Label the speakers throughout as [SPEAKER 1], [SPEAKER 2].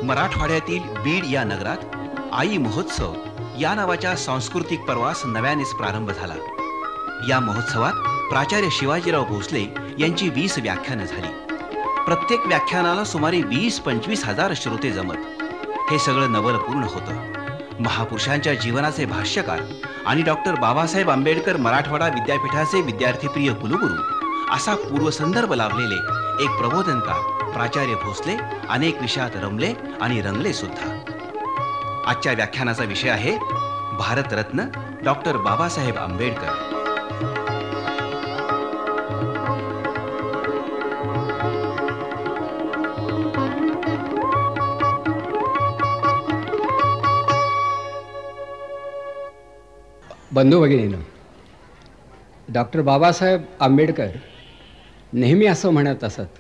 [SPEAKER 1] मराठवाड्यातील बीड या नगरात आई महोत्सव या नावाच्या सांस्कृतिक पर्वास नव्यानेच प्रारंभ झाला। या महोत्सवात प्राचार्य शिवाजीराव भोसले यांची 20 व्याख्यानं झाली। प्रत्येक व्याख्यानाला सुमारे 20-25 हजार श्रोते जमत। हे सगळं नवल पूर्ण होतं। महापुरुषांच्या जीवनाचे भाष्यकार आणि डॉक्टर बाबासाहेब आंबेडकर मराठवाडा विद्यापीठाचे विद्यार्थीप्रिय कुलगुरू असा पूर्वसंदर्भ लाभलेले एक प्रबोधनकार प्राचार्य भोसले अनेक विषयात रमले आणि रंगले सुद्धा। आजच्या व्याख्यानाचा विषय आहे भारतरत्न डॉक्टर बाबासाहेब आंबेडकर।
[SPEAKER 2] बंधू भगिनींनो, डॉक्टर बाबासाहेब आंबेडकर नेहमी असं म्हणत असत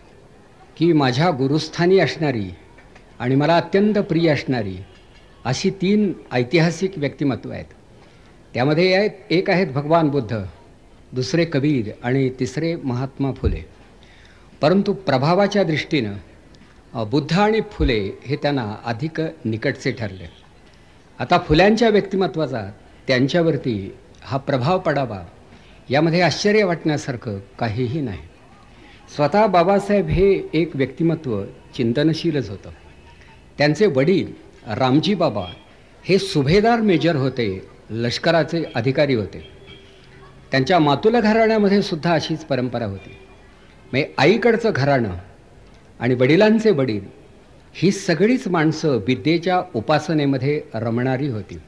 [SPEAKER 2] की माझ्या गुरुस्थानी असणारी आणि मला अत्यंत प्रिय असणारी अशी 3 ऐतिहासिक व्यक्तिमत्व आहेत। त्यामध्ये एक आहेत भगवान बुद्ध, दुसरे कबीर आणि तिसरे महात्मा फुले। परंतु प्रभावाच्या दृष्टीनं बुद्ध आणि फुले हे त्यांना अधिक निकटचे ठरले। आता फुल्यांच्या व्यक्तिमत्वाचा त्यांच्यावरती हा प्रभाव पडावा यामध्ये आश्चर्य वाटण्यासारखं काहीही नाही। स्वतः बाबासाहेब हे एक व्यक्तिमत्व चिंतनशीलच होतं। त्यांचे वडील रामजी बाबा हे सुभेदार मेजर होते, लष्कराचे अधिकारी होते। त्यांच्या मातुल घराण्यामध्ये सुद्धा अशीच परंपरा होती। म्हणजे आईकडचं घराणं आणि वडिलांचे वडील ही सगळीच माणसं विद्येच्या उपासनेमध्ये रमणारी होती।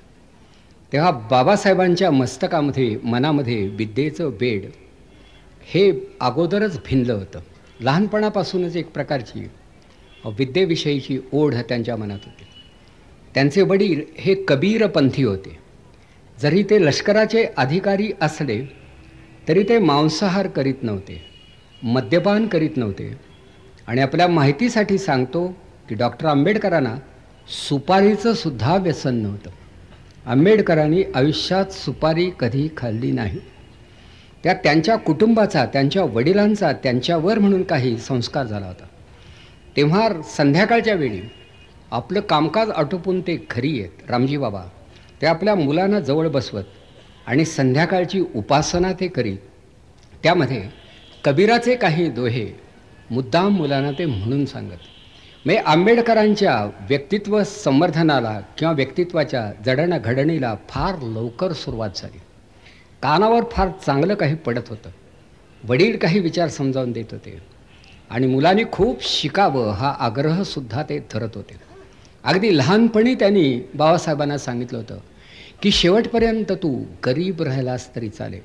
[SPEAKER 2] तेव्हा बाबासाहेबांच्या मस्तकामध्ये मनामध्ये विद्येचं वेड हे अगोदरच भिनलं होतं। लहानपणापासूनच एक प्रकारची विद्येविषयीची ओढ त्यांच्या मनात होती। त्यांचे वडील हे कबीरपंथी होते। जरी ते लष्कराचे अधिकारी असले तरी ते मांसाहार करीत नव्हते, मद्यपान करीत नव्हते। आणि आपल्या माहितीसाठी सांगतो की डॉक्टर आंबेडकरांना सुपारीचं सुद्धा व्यसन नव्हतं। आंबेडकरांनी आयुष्यात सुपारी कधी खाल्ली नाही। त्या त्यांच्या कुटुंबाचा, त्यांच्या वडिलांचा त्यांच्यावर म्हणून काही संस्कार झाला होता। तेव्हा संध्याकाळच्या वेळी आपलं कामकाज आटोपून ते घरी येत रामजी बाबा, ते आपल्या मुलांना जवळ बसवत आणि संध्याकाळची उपासना ते करीत। त्यामध्ये कबीराचे काही दोहे मुद्दाम मुलांना ते म्हणून सांगत। म्हणजे आंबेडकरांच्या व्यक्तित्व संवर्धनाला किंवा व्यक्तित्वाच्या जडणघडणीला फार लवकर सुरुवात झाली। कानावर फार चांगलं काही पडत होतं। वडील काही विचार समजावून देत होते आणि मुलांनी खूप शिकावं हा आग्रहसुद्धा ते धरत होते। अगदी लहानपणी त्यांनी बाबासाहेबांना सांगितलं होतं की शेवटपर्यंत तू गरीब राहिलास तरी चालेल,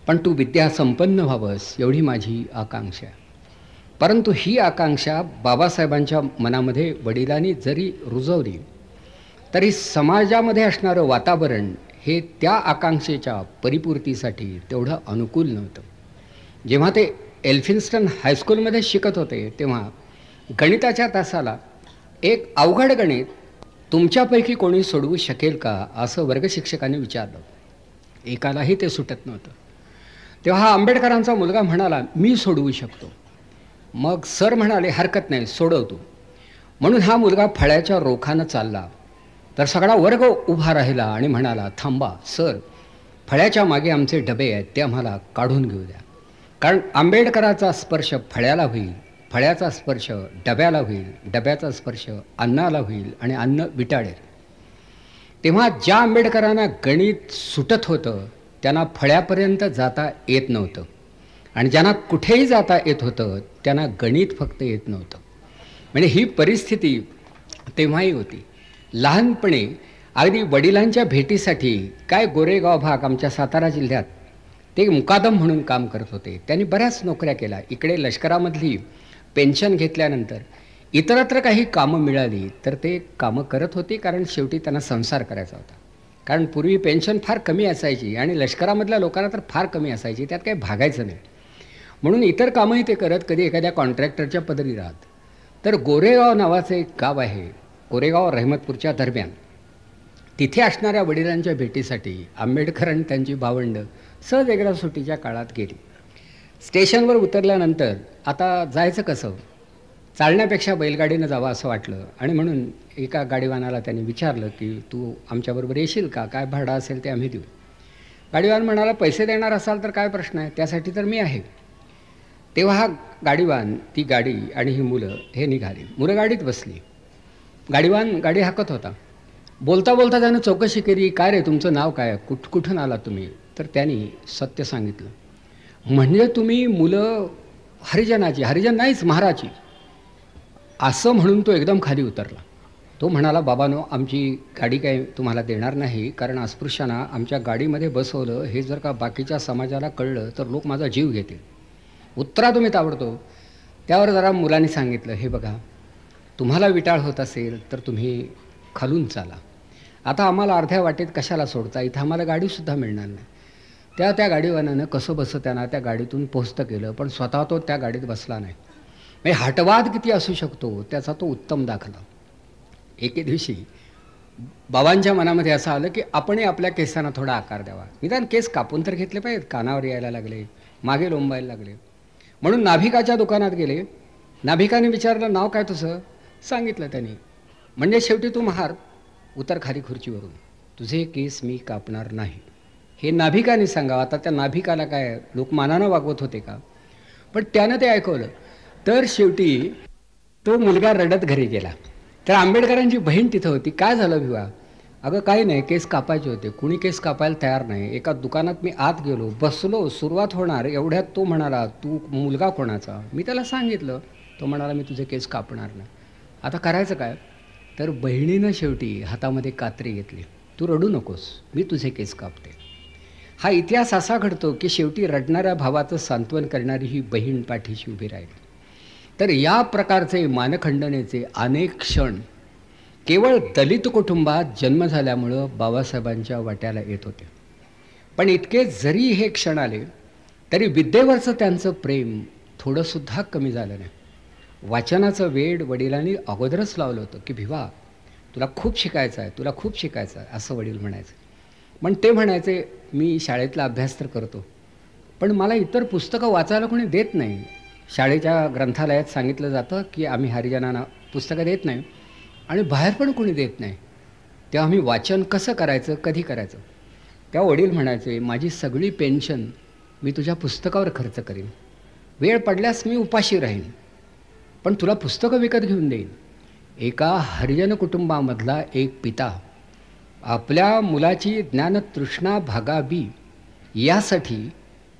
[SPEAKER 2] पण तू विद्या संपन्न व्हावंस एवढी माझी आकांक्षा आहे। परंतु ही आकांक्षा बाबासाहेबांच्या मनामध्ये वडिलांनी जरी रुजवली तरी समाजामध्ये असणारं वातावरण हे त्या आकांक्षेच्या परिपूर्तीसाठी तेवढं अनुकूल नव्हतं। जेव्हा ते एल्फिन्स्टन हायस्कूलमध्ये शिकत होते तेव्हा गणिताच्या तासाला एक अवघड गणित तुमच्यापैकी कोणी सोडवू शकेल का असं वर्गशिक्षकांनी विचारलं। एकालाही ते सुटत नव्हतं। तेव्हा हा आंबेडकरांचा मुलगा म्हणाला, मी सोडवू शकतो। मग सर म्हणाले, हरकत नाही, सोडव तू। म्हणून हा मुलगा फळ्याच्या रोखानं चालला तर सगळा वर्ग उभा राहिला आणि म्हणाला, थांबा सर, फळ्याच्या मागे आमचे डबे आहेत, ते आम्हाला काढून घेऊ द्या। कारण आंबेडकराचा स्पर्श फळ्याला होईल, फळ्याचा स्पर्श डब्याला होईल, डब्याचा स्पर्श अन्नाला होईल आणि अन्न विटाळेल। तेव्हा ज्या आंबेडकरांना गणित सुटत होतं त्यांना फळ्यापर्यंत जाता येत नव्हतं आणि ज्यांना कुठेही जाता येत होतं त्यांना गणित फक्त येत नव्हतं। म्हणजे ही परिस्थिती तेव्हाही होती। लहानपणी अगदी वडिलांच्या भेटीसाठी काय गोरेगाव भाग आमच्या सातारा जिल्ह्यात ते मुकादम म्हणून काम करत होते। त्यांनी बऱ्याच नोकऱ्या केल्या। इकडे लष्करामधली पेन्शन घेतल्यानंतर इतरत्र काही कामं मिळाली तर ते कामं करत होती, कारण शेवटी त्यांना संसार करायचा होता। कारण पूर्वी पेन्शन फार कमी असायची आणि लष्करामधल्या लोकांना तर फार कमी असायची, त्यात काही भागायचं नाही। म्हणून इतर कामंही ते करत, कधी एखाद्या कॉन्ट्रॅक्टरच्या पदरी राहत। तर गोरेगाव नावाचं एक गाव आहे, गोरेगाव रहमतपूरच्या दरम्यान, तिथे असणाऱ्या वडिलांच्या भेटीसाठी आंबेडकर आणि त्यांची भावंडं सहज एकदा सुट्टीच्या काळात गेली. स्टेशनवर उतरल्यानंतर आता जायचं कसं, चालण्यापेक्षा बैलगाडीनं जावं असं वाटलं आणि म्हणून एका गाडीवानाला त्यांनी विचारलं की तू आमच्याबरोबर येशील का, काय भाडं असेल ते आम्ही देऊ. गाडीवान म्हणाला पैसे देणार असाल तर काय प्रश्न आहे, त्यासाठी तर मी आहे. तेव्हा हा गाडीवान, ती गाडी आणि ही मुलं हे निघाली. मुलं गाडीत बसली. गाडीवान गाडी हाकत होता. बोलता बोलता त्यानं चौकशी केली, काय रे तुमचं नाव काय, कुठून आला तुम्ही. तर त्यांनी सत्य सांगितलं. म्हणजे तुम्ही मुलं हरिजनाची, हरिजन नाहीच महाराची, असं म्हणून तो एकदम खाली उतरला. तो म्हणाला, बाबांनो आमची गाडी काय तुम्हाला देणार नाही, कारण अस्पृश्यांना आमच्या गाडीमध्ये बसवलं हे जर का बाकीच्या समाजाला कळलं तर लोक माझा जीव घेतील, उत्तरा तुम्ही ताबडतोब. त्यावर जरा मुलांनी सांगितलं, हे बघा तुम्हाला विटाळ होत असेल तर तुम्ही खालून चाला, आता आम्हाला अर्ध्या वाटेत कशाला सोडता, इथं आम्हाला गाडीसुद्धा मिळणार नाही. त्या गाडीवानानं कसं बसं त्यांना त्या गाडीतून पोहोचतं केलं, पण स्वतः तो त्या गाडीत बसला नाही. म्हणजे हटवाद किती असू शकतो त्याचा तो उत्तम दाखला. एके दिवशी बाबांच्या मनामध्ये असं आलं की आपणही आपल्या केसांना थोडा आकार द्यावा, निदान केस कापून तर घेतले पाहिजेत, कानावर यायला लागले, मागे लोंबायला लागले. म्हणून नाभिकाच्या दुकानात गेले. नाभिकाने विचारलं, नाव काय तुझं. सांगितलं त्यांनी. म्हणजे शेवटी तू महार, उतर खाली खुर्चीवरून, तुझे केस मी कापणार नाही, हे नाभिकाने सांगावं. आता त्या नाभिकाला काय लोक मानानं वागवत होते का, पण त्यानं ते ऐकवलं. तर शेवटी तो मुलगा रडत घरी गेला. तर आंबेडकरांची बहीण तिथं होती. काय झालं भिवा. अगं काही नाही, केस कापायचे होते, कुणी केस कापायला तयार नाही. एका दुकानात मी आत गेलो, बसलो, सुरुवात होणार एवढ्यात तो म्हणाला, तू मुलगा कोणाचा. मी त्याला सांगितलं. तो म्हणाला, मी तुझे केस कापणार नाही. आता करायचं काय. तर बहिणीनं शेवटी हातामध्ये कात्री घेतली. तू रडू नकोस, मी तुझे केस कापते. हा इतिहास असा घडतो की शेवटी रडणाऱ्या भावाचं सांत्वन करणारी ही बहीण पाठीशी उभी राहिली. तर या प्रकारचे मानखंडनेचे अनेक क्षण केवळ दलित कुटुंबात जन्म झाल्यामुळं बाबासाहेबांच्या वाट्याला येत होते. पण इतके जरी हे क्षण आले तरी विद्येवरचं त्यांचं प्रेम थोडंसुद्धा कमी झालं नाही. वाचनाचं वेड वडिलांनी अगोदरच लावलं होतं की भिवा तुला खूप शिकायचं आहे, तुला खूप शिकायचं आहे असं वडील म्हणायचे. पण ते म्हणायचे, मी शाळेतला अभ्यास तर करतो, पण मला इतर पुस्तकं वाचायला कोणी देत नाही. शाळेच्या ग्रंथालयात सांगितलं जातं की आम्ही हरिजनांना पुस्तकं देत नाही आणि बाहेर पण कोणी देत नाही, तेव्हा आम्ही वाचन कसं करायचं, कधी करायचं. तेव्हा वडील म्हणायचे, माझी सगळी पेन्शन मी तुझ्या पुस्तकावर खर्च करीन, वेळ पडल्यास मी उपाशी राहीन, पण तुला पुस्तकं विकत घेऊन देईन. एका हरिजन कुटुंबामधला एक पिता आपल्या मुलाची ज्ञानतृष्णा भागावी यासाठी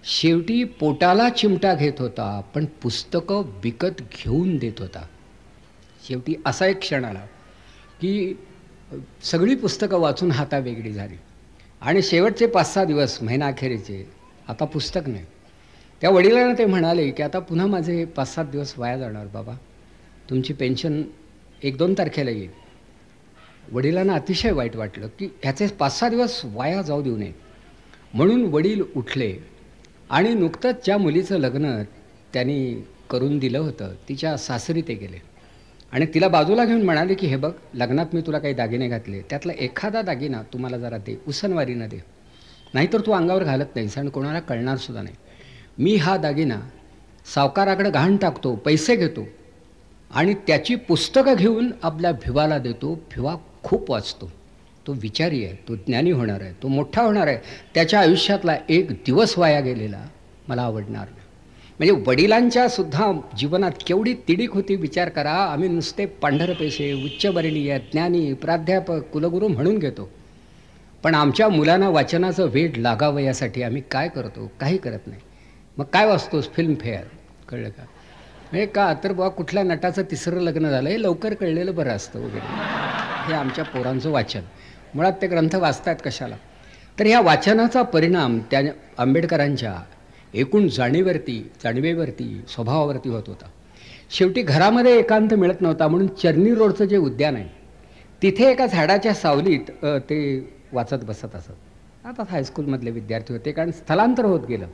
[SPEAKER 2] शेवटी पोटाला चिमटा घेत होता, पण पुस्तकं विकत घेऊन देत होता. शेवटी असा एक क्षण आला की सगळी पुस्तकं वाचून हातावेगळी झाली आणि शेवटचे 5-6 दिवस महिनाअखेरीचे आता पुस्तक नाही. त्या वडिलांना ते म्हणाले की आता पुन्हा माझे 5-7 दिवस वाया जाणार बाबा, तुमची पेन्शन 1-2 तारखेला येईल. वडिलांना अतिशय वाईट वाटलं की ह्याचे 5-6 दिवस वाया जाऊ देऊ नये. म्हणून वडील उठले आणि नुकतंच ज्या मुलीचं लग्न त्यांनी करून दिलं होतं तिच्या सासरी ते गेले आणि तिला बाजूला घेऊन म्हणाले की हे बघ, लग्नात मी तुला काही दागिने घातले, त्यातला एखादा दागिना तुम्हाला जरा दे, उसनवारीनं दे, नाहीतर तू अंगावर घालत नाहीस आणि कोणाला कळणारसुद्धा नाही. मी हा दागिना सावकाराकडे गहाण टाकतो, पैसे घेतो आणि त्याची पुस्तकं घेऊन आपल्या भिवाला देतो. भिवा खूप वाचतो, तो विचारी आहे, तो ज्ञानी होणार आहे, तो मोठा होणार आहे. त्याच्या आयुष्यातला एक दिवस वाया गेलेला मला आवडणार नाही. म्हणजे वडिलांच्या सुद्धा जीवनात केवढी तिडीक होती विचार करा. आम्ही नुसते पांढरपेशे, उच्चवर्णीय, ज्ञानी, प्राध्यापक, कुलगुरू म्हणून घेतो, पण आमच्या मुलांना वाचनाचं वेड लागावं यासाठी आम्ही काय करतो, काही करत नाही. मग काय वाचतोस, फिल्मफेअर, कळलं का. म्हणजे का तर बुवा कुठल्या नटाचं 3रं लग्न झालं हे लवकर कळलेलं बरं असतं वगैरे. हे आमच्या पोरांचं वाचन. मुळात ते ग्रंथ वाचतात कशाला. तर ह्या वाचनाचा परिणाम त्या आंबेडकरांच्या एकूण जाणीवेवरती, स्वभावावरती होत होता. शेवटी घरामध्ये एकांत मिळत नव्हता म्हणून चर्नी रोडचं जे उद्यान आहे तिथे एका झाडाच्या सावलीत ते वाचत बसत असत. आता हायस्कूलमधले विद्यार्थी होते, कारण स्थलांतर होत गेलं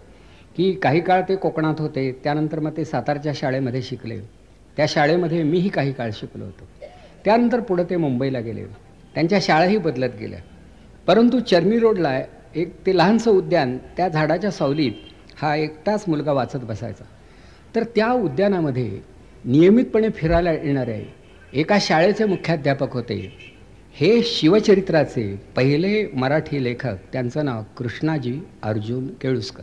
[SPEAKER 2] की काही काळ ते कोकणात होते, त्यानंतर मग ते सातारच्या शाळेमध्ये शिकले. त्या शाळेमध्ये मीही काही काळ शिकलो होतो. त्यानंतर पुढं ते मुंबईला गेले, त्यांच्या शाळाही बदलत गेल्या. परंतु चर्मी रोडला एक ते लहानसं उद्यान, त्या झाडाच्या सावलीत हा एकटाच मुलगा वाचत बसायचा. तर त्या उद्यानामध्ये नियमितपणे फिरायला येणारे एका शाळेचे मुख्याध्यापक होते. हे शिवचरित्राचे पहिले मराठी लेखक, त्यांचं नाव कृष्णाजी अर्जुन केळुस्कर.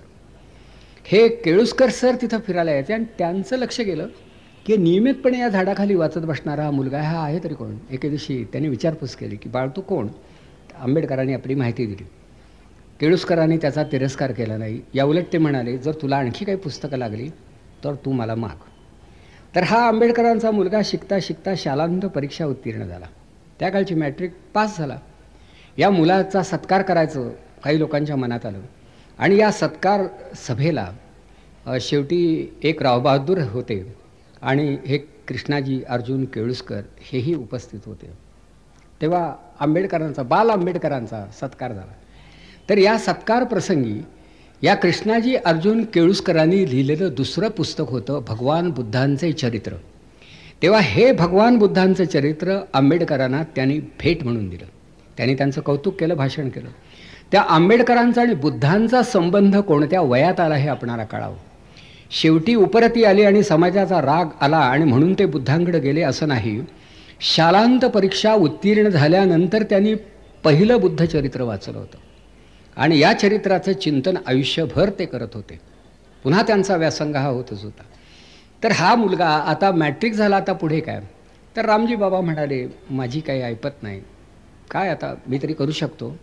[SPEAKER 2] हे केळुस्कर सर तिथं फिरायला यायचे आणि त्यांचं लक्ष गेलं की नियमितपणे या झाडाखाली वाचत बसणारा हा मुलगा हा आहे तरी कोण. एके दिवशी त्यांनी विचारपूस केली की बाळ तू कोण. आंबेडकरांनी आपली माहिती दिली. केळुस्करांनी त्याचा तिरस्कार केला नाही. याउलट ते म्हणाले जर तुला आणखी काही पुस्तकं लागली तर तू मला माग. तर हा आंबेडकरांचा मुलगा शिकता शिकता शालांत परीक्षा उत्तीर्ण झाला. त्या काळची मॅट्रिक पास झाला. या मुलाचा सत्कार करायचं काही लोकांच्या मनात आलं आणि या सत्कार सभेला शेवटी एक रावबहादूर होते आणि हे कृष्णाजी अर्जुन केळुस्कर हेही उपस्थित होते. तेव्हा बाल आंबेडकरांचा सत्कार झाला. तर या सत्कार प्रसंगी या कृष्णाजी अर्जुन केळुस्करांनी लिहिलेलं दुसरं पुस्तक होतं भगवान बुद्धांचे चरित्र. तेव्हा हे भगवान बुद्धांचं चरित्र आंबेडकरांना त्यांनी भेट म्हणून दिलं. त्यांनी त्यांचं कौतुक केलं, भाषण केलं. त्या आंबेडकरांचा आणि बुद्धांचा संबंध कोणत्या वयात आला हे आपणाला कळावं. शेवटी उपरती आली आणि समाजाचा राग आला आणि म्हणून ते बुद्धांकडे गेले असं नाही. शालांत परीक्षा उत्तीर्ण झाल्यानंतर त्यांनी पहिलं बुद्ध चरित्र वाचलं होतं आणि या चरित्राचं चिंतन आयुष्यभर ते करत होते. पुन्हा त्यांचा व्यासंग हा होतच होता. तर हा मुलगा आता मॅट्रिक झाला, आता पुढे काय. तर रामजी बाबा म्हणाले माझी काही ऐपत नाही, काय आता मी तरी करू शकतो.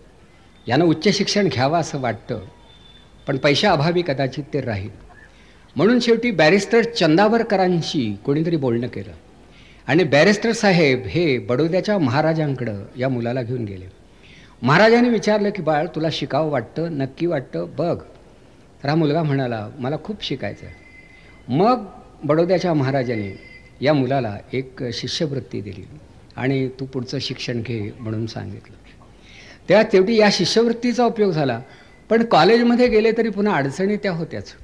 [SPEAKER 2] यानं उच्च शिक्षण घ्यावं असं वाटतं पण पैशाअभावी कदाचित ते राहील. म्हणून शेवटी बॅरिस्टर चंदावरकरांशी कोणीतरी बोलणं केलं आणि बॅरिस्टर साहेब हे बडोद्याच्या महाराजांकडं या मुलाला घेऊन गेले. महाराजांनी विचारलं की बाळ तुला शिकावं वाटतं, नक्की वाटतं, बघ. तर हा मुलगा म्हणाला मला खूप शिकायचं आहे. मग बडोद्याच्या महाराजांनी या मुलाला एक शिष्यवृत्ती दिली आणि तू पुढचं शिक्षण घे म्हणून सांगितलं. तेव्हा तेवढी या शिष्यवृत्तीचा उपयोग झाला. पण कॉलेजमध्ये गेले तरी पुन्हा अडचणी त्या होत्याच.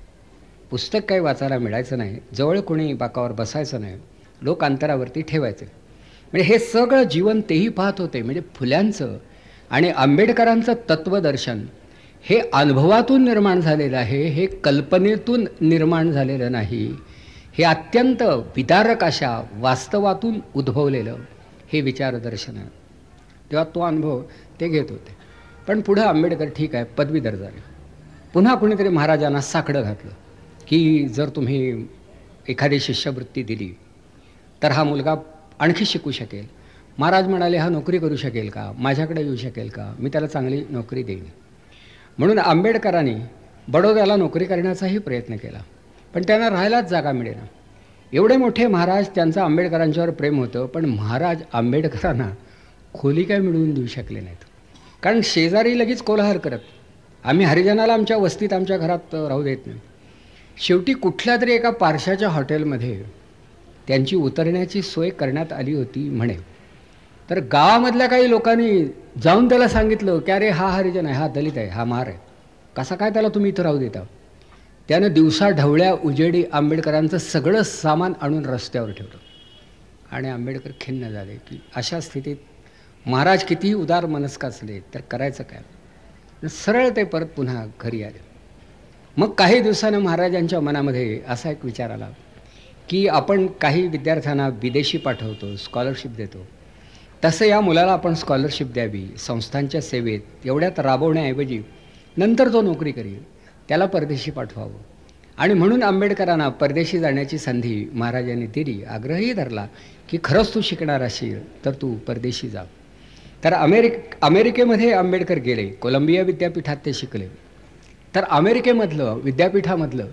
[SPEAKER 2] पुस्तक काही वाचायला मिळायचं नाही, जवळ कोणी बाकावर बसायचं नाही, लोक अंतरावरती ठेवायचे. म्हणजे हे सगळं जीवन तेही पाहत होते. म्हणजे फुल्यांचं आणि आंबेडकरांचं तत्वदर्शन हे अनुभवातून निर्माण झालेलं आहे, हे कल्पनेतून निर्माण झालेलं नाही. हे अत्यंत विदारक अशा वास्तवातून उद्भवलेलं हे विचारदर्शन आहे. तेव्हा तो अनुभव ते घेत होते. पण पुढं आंबेडकर ठीक आहे पदवीधर झाले. पुन्हा कोणीतरी महाराजांना साकडं घातलं की जर तुम्ही एखादी शिष्यवृत्ती दिली तर हा मुलगा आणखी शिकू शकेल. महाराज म्हणाले हा नोकरी करू शकेल का, माझ्याकडे येऊ शकेल का, मी त्याला चांगली नोकरी देईन. म्हणून आंबेडकरांनी बडोद्याला नोकरी करण्याचाही प्रयत्न केला पण त्यांना राहायलाच जागा मिळेना. एवढे मोठे महाराज, त्यांचं आंबेडकरांच्यावर प्रेम होतं पण महाराज आंबेडकरांना खोली काय मिळवून देऊ शकले नाहीत. कारण शेजारी लगेच कोलाहल करत, आम्ही हरिजनाला आमच्या वस्तीत आमच्या घरात राहू देत नाही. शेवटी कुठल्या तरी एका पारशाच्या हॉटेलमध्ये त्यांची उतरण्याची सोय करण्यात आली होती म्हणे. तर गावामधल्या काही लोकांनी जाऊन त्याला सांगितलं की अरे हा हरिजन आहे, हा दलित आहे, हा महार आहे, कसा काय त्याला तुम्ही इथं राहू देता. त्यानं दिवसा ढवळ्या उजेडी आंबेडकरांचं सगळं सामान आणून रस्त्यावर ठेवलं आणि आंबेडकर खिन्न झाले की अशा स्थितीत महाराज कितीही उदार मनस्क असले तर करायचं काय. सरळ ते परत पुन्हा घरी आले. मग काही दिवसानं महाराजांच्या मनामध्ये असा एक विचार आला की आपण काही विद्यार्थ्यांना विदेशी पाठवतो, स्कॉलरशिप देतो, तसं या मुलाला आपण स्कॉलरशिप द्यावी संस्थांच्या सेवेत. एवढ्यात राबवण्याऐवजी नंतर जो नोकरी करेल त्याला परदेशी पाठवावं. आणि म्हणून आंबेडकरांना परदेशी जाण्याची संधी महाराजांनी दिली. आग्रहही धरला की खरंच तू शिकणार असेल तर तू परदेशी जा. तर अमेरिकेमध्ये आंबेडकर गेले. कोलंबिया विद्यापीठात ते शिकले. तर अमेरिकेमधलं विद्यापीठामधलं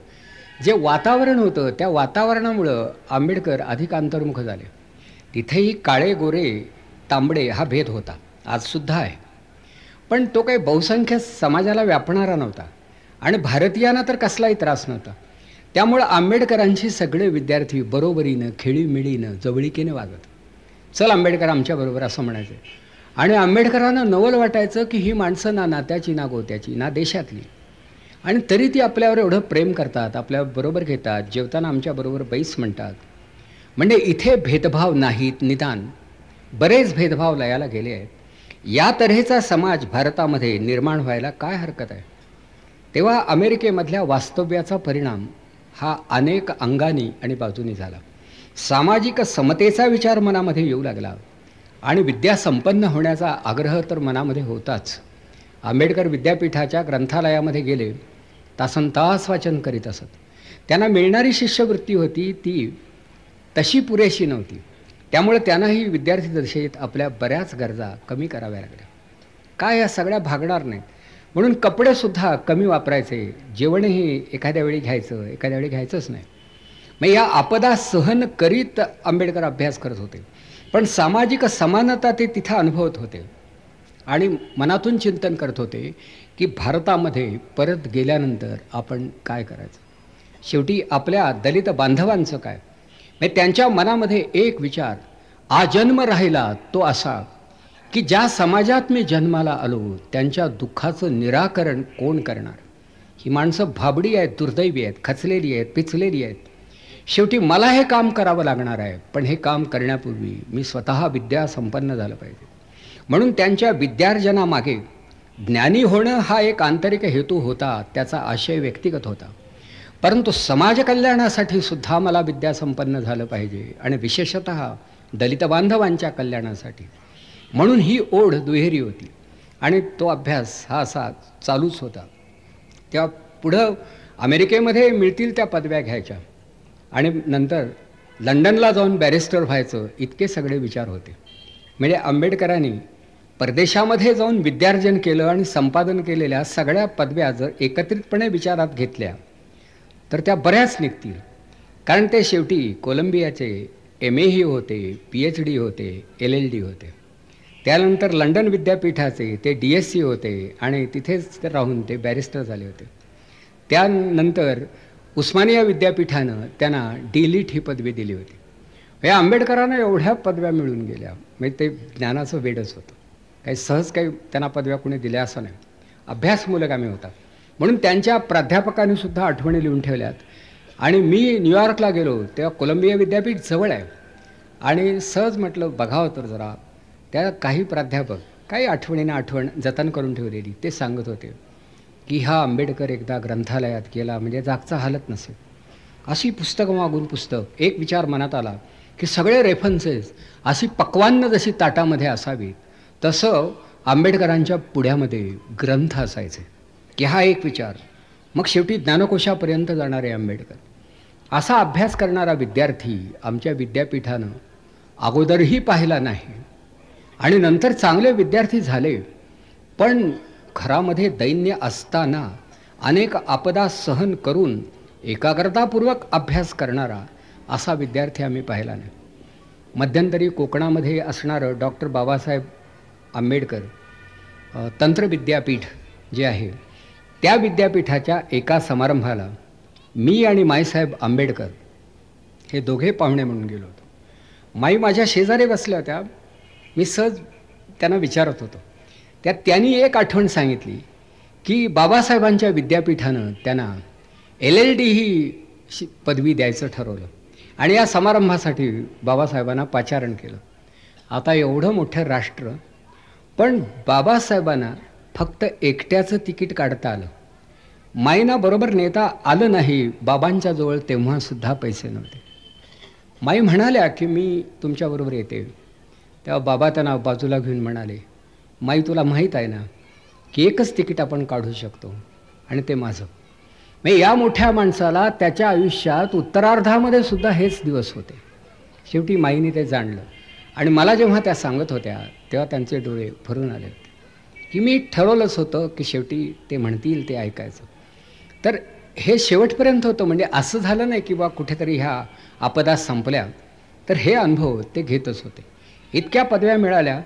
[SPEAKER 2] जे वातावरण होतं त्या वातावरणामुळं आंबेडकर अधिक अंतर्मुख झाले. तिथेही काळे गोरे तांबडे हा भेद होता, आजसुद्धा आहे. पण तो काही बहुसंख्य समाजाला व्यापणारा नव्हता आणि भारतीयांना तर कसलाही त्रास नव्हता. त्यामुळं आंबेडकरांशी सगळे विद्यार्थी बरोबरीनं, खेळीमिळीनं, जवळीकीने वागत. चल आंबेडकर आमच्याबरोबर असं म्हणायचं. आणि आंबेडकरांना नवल वाटायचं की ही माणसं ना नात्याची, ना गोत्याची, ना देशातली, आणि तरी ती आपल्यावर एवढं प्रेम करतात, आपल्याबरोबर घेतात, जेवताना आमच्याबरोबर बैस म्हणतात. म्हणजे इथे भेदभाव नाहीत, निदान बरेच भेदभाव लयाला गेले आहेत. या तऱ्हेचा समाज भारतामध्ये निर्माण व्हायला काय हरकत आहे? तेव्हा अमेरिकेमधल्या वास्तव्याचा परिणाम हा अनेक अंगांनी आणि बाजूनी झाला. सामाजिक समतेचा विचार मनामध्ये येऊ लागला आणि विद्या संपन्न होण्याचा आग्रह तर मनामध्ये होताच. आंबेडकर विद्यापीठाच्या ग्रंथालयामध्ये गेले, तासनतास वाचन करीत असत. त्यांना मिळणारी शिष्यवृत्ती होती ती तशी पुरेशी नव्हती. त्यामुळे त्यांनाही विद्यार्थी दशेत आपल्या बऱ्याच गरजा कमी कराव्या लागल्या. काय या सगळ्या भागणार नाहीत म्हणून कपडेसुद्धा कमी वापरायचे, जेवणही एखाद्या वेळी घ्यायचं, एखाद्या वेळी घ्यायचंच नाही. मग या आपदा सहन करीत आंबेडकर अभ्यास करत होते. पण सामाजिक समानता ते तिथं अनुभवत होते आणि मनातून चिंतन करत होते की भारतामध्ये परत गेल्यानंतर आपण काय करायचं. शेवटी आपल्या दलित बांधवांचं काय. म्हणजे त्यांच्या मनामध्ये एक विचार आजन्म राहिला तो असा की ज्या समाजात मी जन्माला आलो त्यांच्या दुःखाचं निराकरण कोण करणार. ही माणसं भाबडी आहेत, दुर्दैवी आहेत, खचलेली आहेत, पिचलेली आहेत. शेवटी मला हे काम करावं लागणार आहे, पण हे काम करण्यापूर्वी मी स्वतः विद्या संपन्न झालं पाहिजे. म्हणून त्यांच्या विद्यार्जनामागे ज्ञानी होणं हा एक आंतरिक हेतू होता, त्याचा आशय व्यक्तिगत होता. परंतु समाज कल्याणासाठी सुद्धा मला विद्या संपन्न झालं पाहिजे आणि विशेषतः दलित बांधवांच्या कल्याणासाठी. म्हणून ही ओढ दुहेरी होती आणि तो अभ्यास हा असा चालूच होता. तेव्हा पुढं अमेरिकेमध्ये मिळतील त्या पदव्या घ्यायच्या आणि नंतर लंडनला जाऊन बॅरिस्टर व्हायचं, इतके सगळे विचार होते. म्हणजे आंबेडकरांनी परदेशामध्ये जाऊन विद्यार्जन केलं आणि संपादन केलेल्या सगळ्या पदव्या जर एकत्रितपणे विचारात घेतल्या तर त्या बऱ्याच निघतील. कारण ते शेवटी कोलंबियाचे MA होते, PhD होते, LLD होते. त्यानंतर लंडन विद्यापीठाचे ते DSc होते आणि तिथेच राहून ते बॅरिस्टर झाले होते. त्यानंतर उस्मानिया विद्यापीठानं त्यांना D.Litt ही पदवी दिली होती. या आंबेडकरांना एवढ्या पदव्या मिळून गेल्या, म्हणजे ते ज्ञानाचं वेडच होतं. काही सहज काही त्यांना पदव्या कोणी दिल्या असं नाही. अभ्यासमूलक आम्ही होता. म्हणून त्यांच्या प्राध्यापकांनी सुद्धा आठवणी लिहून ठेवल्यात. आणि मी न्यूयॉर्कला गेलो तेव्हा कोलंबिया विद्यापीठ जवळ आहे आणि सहज म्हटलं बघावं तर जरा. त्या काही प्राध्यापक काही आठवणीनं आठवण जतन करून ठेवलेली ते सांगत होते की हा आंबेडकर एकदा ग्रंथालयात गेला म्हणजे जागचा हालत नसेल. अशी पुस्तकं मागून पुस्तक. एक विचार मनात आला की सगळे रेफरन्सेस अशी पक्वान्न जशी ताटामध्ये असावीत तसं आंबेडकरांच्या पुढ्यामध्ये ग्रंथ असायचे की हा एक विचार. मग शेवटी ज्ञानकोशापर्यंत जाणारे आंबेडकर. असा अभ्यास करणारा विद्यार्थी आमच्या विद्यापीठानं अगोदरही पाहिला नाही आणि नंतर चांगले विद्यार्थी झाले. पण घरामध्ये दैन्य असताना अनेक आपदा सहन करून एकाग्रतापूर्वक अभ्यास करणारा असा विद्यार्थी आम्ही पाहिला नाही. मध्यंतरी कोकणामध्ये असणारं डॉक्टर बाबासाहेब आंबेडकर तंत्र विद्यापीठ जे आहे त्या विद्यापीठाच्या एका समारंभाला मी आणि माईसाहेब आंबेडकर हे दोघे पाहुणे म्हणून गेलो होतो. माई माझ्या शेजारी बसल्या होत्या. मी सहज त्यांना विचारत होतो. त्यात त्यांनी एक आठवण सांगितली की बाबासाहेबांच्या विद्यापीठानं त्यांना LLD ही पदवी द्यायचं ठरवलं आणि या समारंभासाठी बाबासाहेबांना पाचारण केलं. आता एवढं मोठं राष्ट्र, पण बाबासाहेबांना फक्त एकट्याचं तिकीट काढता आलं. माईना बरोबर नेता आलं नाही. बाबांच्या जवळ तेव्हासुद्धा पैसे नव्हते. माई म्हणाल्या की मी तुमच्याबरोबर येते. तेव्हा बाबा त्यांना बाजूला घेऊन म्हणाले, माई तुला माहीत आहे ना की एकच तिकीट आपण काढू शकतो आणि ते माझं. म्हणजे या मोठ्या माणसाला त्याच्या आयुष्यात उत्तरार्धामध्ये सुद्धा हेच दिवस होते. शेवटी माईने ते जाणलं आणि मला जेव्हा त्या सांगत होत्या तेव्हा त्यांचे डोळे भरून आले होते की मी ठरवलंच होतं की शेवटी ते म्हणतील ते ऐकायचं. तर हे शेवटपर्यंत होतं. म्हणजे असं झालं नाही की बा कुठेतरी ह्या आपदा संपल्या. तर हे अनुभव ते घेतच होते. इतक्या पदव्या मिळाल्या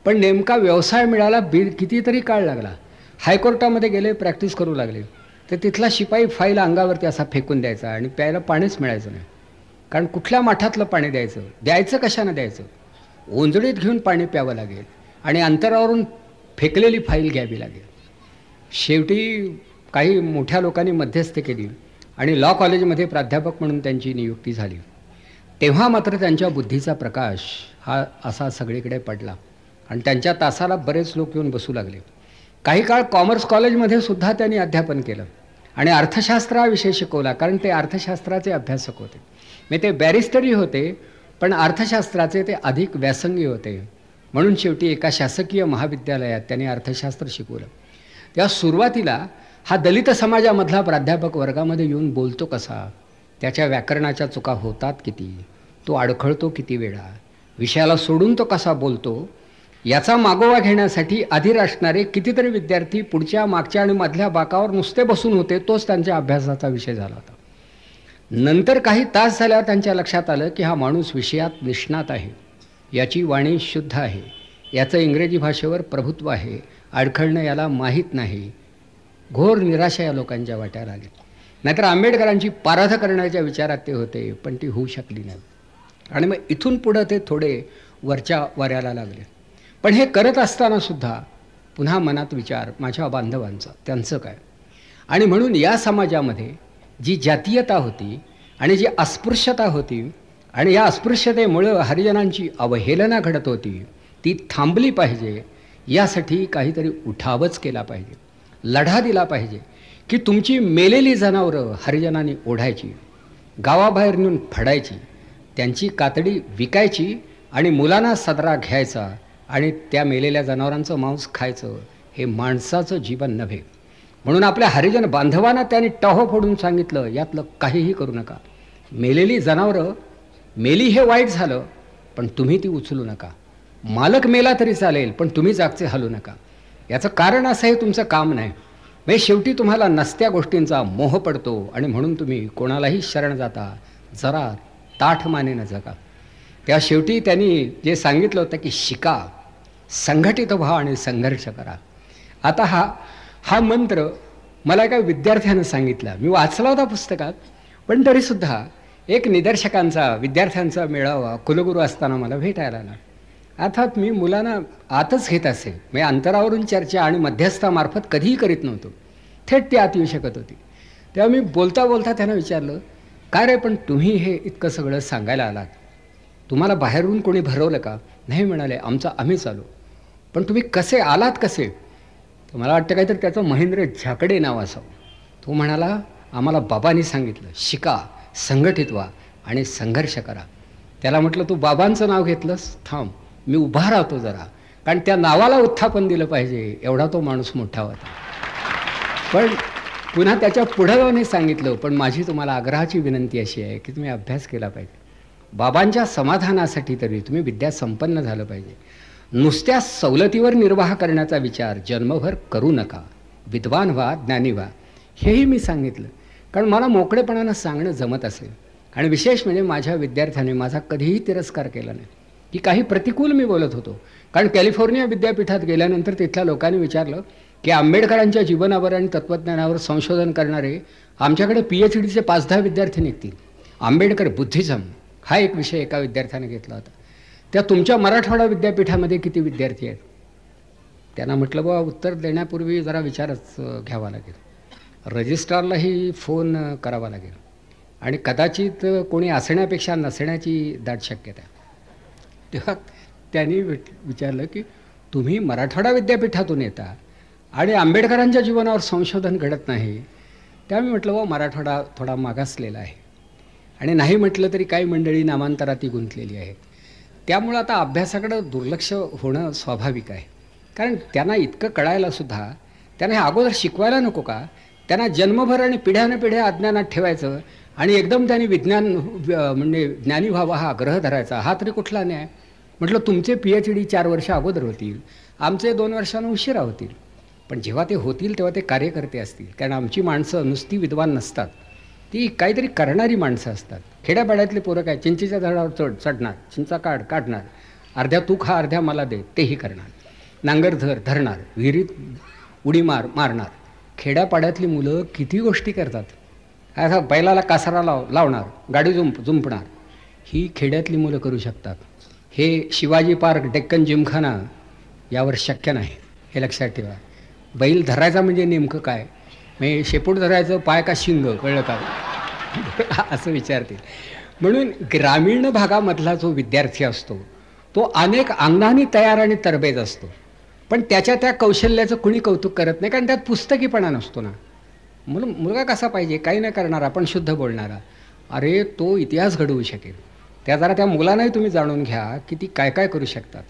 [SPEAKER 2] पण नेमका व्यवसाय मिळाला कितीतरी काळ लागला. हायकोर्टामध्ये गेले, प्रॅक्टिस करू लागले तर तिथला शिपाई फाईल अंगावरती असा फेकून द्यायचा आणि प्यायला पाणीच मिळायचं नाही. कारण कुठल्या माठातलं पाणी द्यायचं कशानं द्यायचं. ओंजळीत घेऊन पाणी प्यावं लागेल आणि अंतरावरून फेकलेली फाईल घ्यावी लागेल. शेवटी काही मोठ्या लोकांनी मध्यस्थी केली आणि लॉ कॉलेजमध्ये प्राध्यापक म्हणून त्यांची नियुक्ती झाली. तेव्हा मात्र त्यांच्या बुद्धीचा प्रकाश हा असा सगळीकडे पडला आणि त्यांच्या तासाला बरेच लोक येऊन बसू लागले. काही काळ कॉमर्स कॉलेजमध्ये सुद्धा त्यांनी अध्यापन केलं आणि अर्थशास्त्राविषयी शिकवला, कारण ते अर्थशास्त्राचे अभ्यासक होते. म्हणजे ते बॅरिस्टरही होते, पण अर्थशास्त्राचे ते अधिक व्यासंगी होते. म्हणून शेवटी एका शासकीय महाविद्यालयात त्यांनी अर्थशास्त्र शिकवलं. त्या सुरुवातीला हा दलित समाजामधला प्राध्यापक वर्गामध्ये येऊन बोलतो कसा, त्याच्या व्याकरणाच्या चुका होतात किती, तो अडखळतो किती वेळा, विषयाला सोडून तो कसा बोलतो, याचा मागोवा घेण्यासाठी अधीर असणारे कितीतरी विद्यार्थी पुढच्या, मागच्या आणि मधल्या बाकावर नुसते बसून होते. तोच त्यांच्या अभ्यासाचा विषय झाला होता. नंतर काही तास झाल्यावर त्यांच्या लक्षात आलं की हा माणूस विषयात निष्णात आहे, याची वाणी शुद्ध आहे, याचं इंग्रजी भाषेवर प्रभुत्व आहे, अडखळणं याला माहीत नाही. घोर निराशा या लोकांच्या वाट्याला आली. नाहीतर आंबेडकरांची पाराध करण्याच्या विचारात ते होते, पण ती होऊ शकली नाही. आणि मग इथून पुढं ते थोडे वरच्या वाऱ्याला लागले. पण हे करत असताना सुद्धा पुन्हा मनात विचार माझ्या बांधवांचा, त्यांचं काय. आणि म्हणून या समाजामध्ये जी जातीयता होती आणि जी अस्पृश्यता होती आणि या अस्पृश्यतेमुळं हरिजनांची अवहेलना घडत होती, ती थांबली पाहिजे. यासाठी काहीतरी उठावच केला पाहिजे, लढा दिला पाहिजे की तुमची मेलेली जनावरं हरिजनांनी ओढायची, गावाबाहेर नेऊन फडायची, त्यांची कातडी विकायची आणि मुलांना सदरा घ्यायचा आणि त्या मेलेल्या जनावरांचं मांस खायचं. हे माणसाचं जीवन नव्हे. म्हणून आपल्या हरिजन बांधवांना त्यांनी टहो फोडून सांगितलं, यातलं काहीही करू नका. मेलेली जनावरं मेली हे वाईट झालं, पण तुम्ही ती उचलू नका. मालक मेला तरी चालेल, पण तुम्ही जागचे हलू नका. याचं कारण असं हे तुमचं काम नाही. म्हणजे शेवटी तुम्हाला नसत्या गोष्टींचा मोह पडतो आणि म्हणून तुम्ही कोणालाही शरण जाता. जरा ताठ मानेनं जगा. त्या शेवटी त्यांनी जे सांगितलं होतं की शिका, संघटित व्हा आणि संघर्ष करा. आता हा मंत्र मला एका विद्यार्थ्यानं सांगितला. मी वाचला होता पुस्तकात, पण तरीसुद्धा एक निदर्शकांचा विद्यार्थ्यांचा मेळावा कुलगुरू असताना मला भेटायला आला. अर्थात मी मुलांना आतच घेत असे, मी अंतरावरून चर्चा आणि मध्यस्थामार्फत कधीही करीत नव्हतो. थेट ती आत येऊ शकत होती. तेव्हा मी बोलता बोलता त्यांना विचारलं, काय रे, पण तुम्ही हे इतकं सगळं सांगायला आलात, तुम्हाला बाहेरून कोणी भरवलं का? नाही म्हणाले, आम्हीच आलो. पण तुम्ही कसे आलात, कसे? तर मला वाटतं काहीतरी त्याचं महेंद्र झाकडे नाव असावं. तो म्हणाला, आम्हाला बाबांनी सांगितलं, शिका, संघटित व्हा आणि संघर्ष करा. त्याला म्हटलं, तू बाबांचं नाव घेतलंस, थांब, मी उभा राहतो जरा, कारण त्या नावाला उत्थापन दिलं पाहिजे. एवढा तो माणूस मोठा होता. पण पुन्हा त्याच्या पुढं जाऊन सांगितलं, पण माझी तुम्हाला आग्रहाची विनंती अशी आहे की तुम्ही अभ्यास केला पाहिजे. बाबांच्या समाधानासाठी तरी तुम्ही विद्या संपन्न झालं पाहिजे. नुसत्या सवलतीवर निर्वाह करण्याचा विचार जन्मभर करू नका. विद्वान व्हा, ज्ञानी व्हा. हेही मी सांगितलं, कारण मला मोकळेपणानं सांगणं जमत असेल. आणि विशेष म्हणजे माझ्या विद्यार्थ्याने माझा कधीही तिरस्कार केला नाही, की काही प्रतिकूल मी बोलत होतो. कारण कॅलिफोर्निया विद्यापीठात गेल्यानंतर तिथल्या लोकांनी विचारलं की आंबेडकरांच्या जीवनावर आणि तत्त्वज्ञानावर संशोधन करणारे आमच्याकडे PhDचे 5-10 विद्यार्थी निघतील. आंबेडकर बुद्धिझम हा एक विषय एका विद्यार्थ्याने घेतला होता. त्या तुमच्या मराठवाडा विद्यापीठामध्ये किती विद्यार्थी आहेत? त्यांना म्हटलं, बाबा उत्तर देण्यापूर्वी जरा विचारच घ्यावा लागेल, रजिस्ट्रारलाही फोन करावा लागेल आणि कदाचित कोणी असण्यापेक्षा नसण्याची दाट शक्यता आहे. तेव्हा त्यांनी विचारलं की तुम्ही मराठवाडा विद्यापीठातून येता आणि आंबेडकरांच्या जीवनावर संशोधन घडत नाही. त्यामुळे म्हटलं, बाबा मराठवाडा थोडा मागासलेला आहे आणि नाही म्हटलं तरी काही मंडळी नामांतरात गुंतलेली आहेत. त्यामुळं आता अभ्यासाकडं दुर्लक्ष होणं स्वाभाविक आहे. कारण त्यांना इतकं कळायला सुद्धा त्यांना हे अगोदर शिकवायला नको का? त्यांना जन्मभर आणि पिढ्यानपिढ्या अज्ञानात ठेवायचं आणि एकदम त्यांनी विज्ञान म्हणजे ज्ञानी व्हावा हा आग्रह धरायचा, हा तरी कुठला न्याय? म्हटलं, तुमचे PhD 4 वर्ष अगोदर होतील, आमचे 2 वर्षांना उशिरा होतील. पण जेव्हा ते होतील तेव्हा ते कार्यकर्ते असतील. कारण आमची माणसं नुसती विद्वान नसतात, ती काहीतरी करणारी माणसं असतात. खेड्यापाड्यातले पोरं काय चिंचेच्या झाडावर चढणार, चिंचा काढणार, अर्ध्या तू खा अर्ध्या मला दे, तेही करणार. नांगर धरणार, विहिरीत उडी मारणार. खेड्यापाड्यातली मुलं किती गोष्टी करतात. असा बैलाला कासारा लावणार, गाडी जुंपणार. ही खेड्यातली मुलं करू शकतात. हे शिवाजी पार्क, डेक्कन जिमखाना यावर शक्य नाही, हे लक्षात ठेवा. बैल धरायचा म्हणजे नेमकं काय? म्हणजे शेपूट धरायचं, पाय का शिंग, कळलं का? असं विचारतील. म्हणून ग्रामीण भागामधला जो विद्यार्थी असतो तो अनेक अंगाने तयार आणि तरबेज असतो, पण त्याच्या त्या कौशल्याचं कुणी कौतुक करत नाही, कारण त्यात पुस्तकीपणा नसतो ना. मुलगा कसा पाहिजे, काही नाही करणारा पण शुद्ध बोलणारा. अरे तो इतिहास घडवू शकेल. त्या मुलांनाही तुम्ही जाणून घ्या की ती काय काय करू शकतात.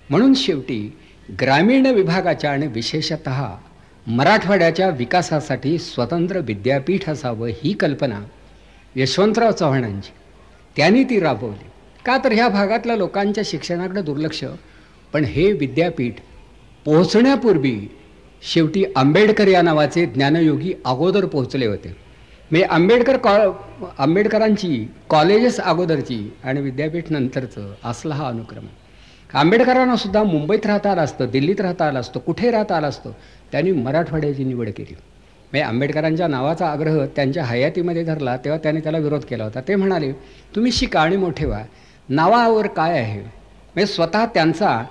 [SPEAKER 2] म्हणून शेवटी ग्रामीण विभागाच्या आणि विशेषतः मराठवाड्याच्या विकासासाठी स्वतंत्र विद्यापीठ असावं ही कल्पना यशवंतराव चव्हाणांची, त्यांनी ती राबवली. का तर ह्या भागातल्या लोकांच्या शिक्षणाकडे दुर्लक्ष. पण हे विद्यापीठ पोहोचण्यापूर्वी शेवटी आंबेडकर या नावाचे ज्ञानयोगी अगोदर पोहोचले होते. म्हणजे आंबेडकरांची कॉलेजेस अगोदरची आणि विद्यापीठ नंतरचं असला हा अनुक्रम. आंबेडकरांना सुद्धा मुंबईत राहता आलं असतं, दिल्लीत राहता आलं असतं, कुठे राहता आलं असतं. त्यांनी मराठवाड्याची निवड केली. म्हणजे आंबेडकरांच्या नावाचा आग्रह त्यांच्या हयातीमध्ये धरला तेव्हा त्यांनी त्याला विरोध केला होता. ते म्हणाले तुम्ही शिका आणि मोठे व्हा, नावावर काय आहे. म्हणजे स्वतः त्यांचा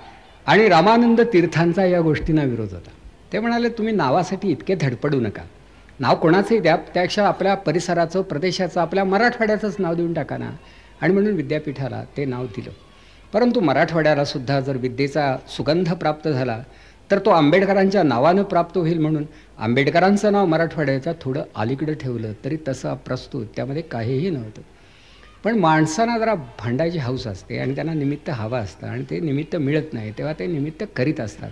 [SPEAKER 2] आणि रामानंद तीर्थांचा या गोष्टींना विरोध होता. ते म्हणाले तुम्ही नावासाठी इतके धडपडू नका, नाव कोणाचंही द्या, त्यापेक्षा आपल्या परिसराचं, प्रदेशाचं, आपल्या मराठवाड्याचंच नाव देऊन टाका ना. आणि म्हणून विद्यापीठाला ते नाव दिलं. परंतु मराठवाड्याला सुद्धा जर विद्येचा सुगंध प्राप्त झाला तर तो आंबेडकरांच्या नावानं प्राप्त होईल, म्हणून आंबेडकरांचं नाव मराठवाड्याचं थोडं अलीकडं ठेवलं तरी तसं अप्रस्तुत त्यामध्ये काहीही नव्हतं. पण माणसांना जरा भांडायची हौस असते आणि त्यांना निमित्त हवं असतं आणि ते निमित्त मिळत नाही तेव्हा ते निमित्त करीत असतात.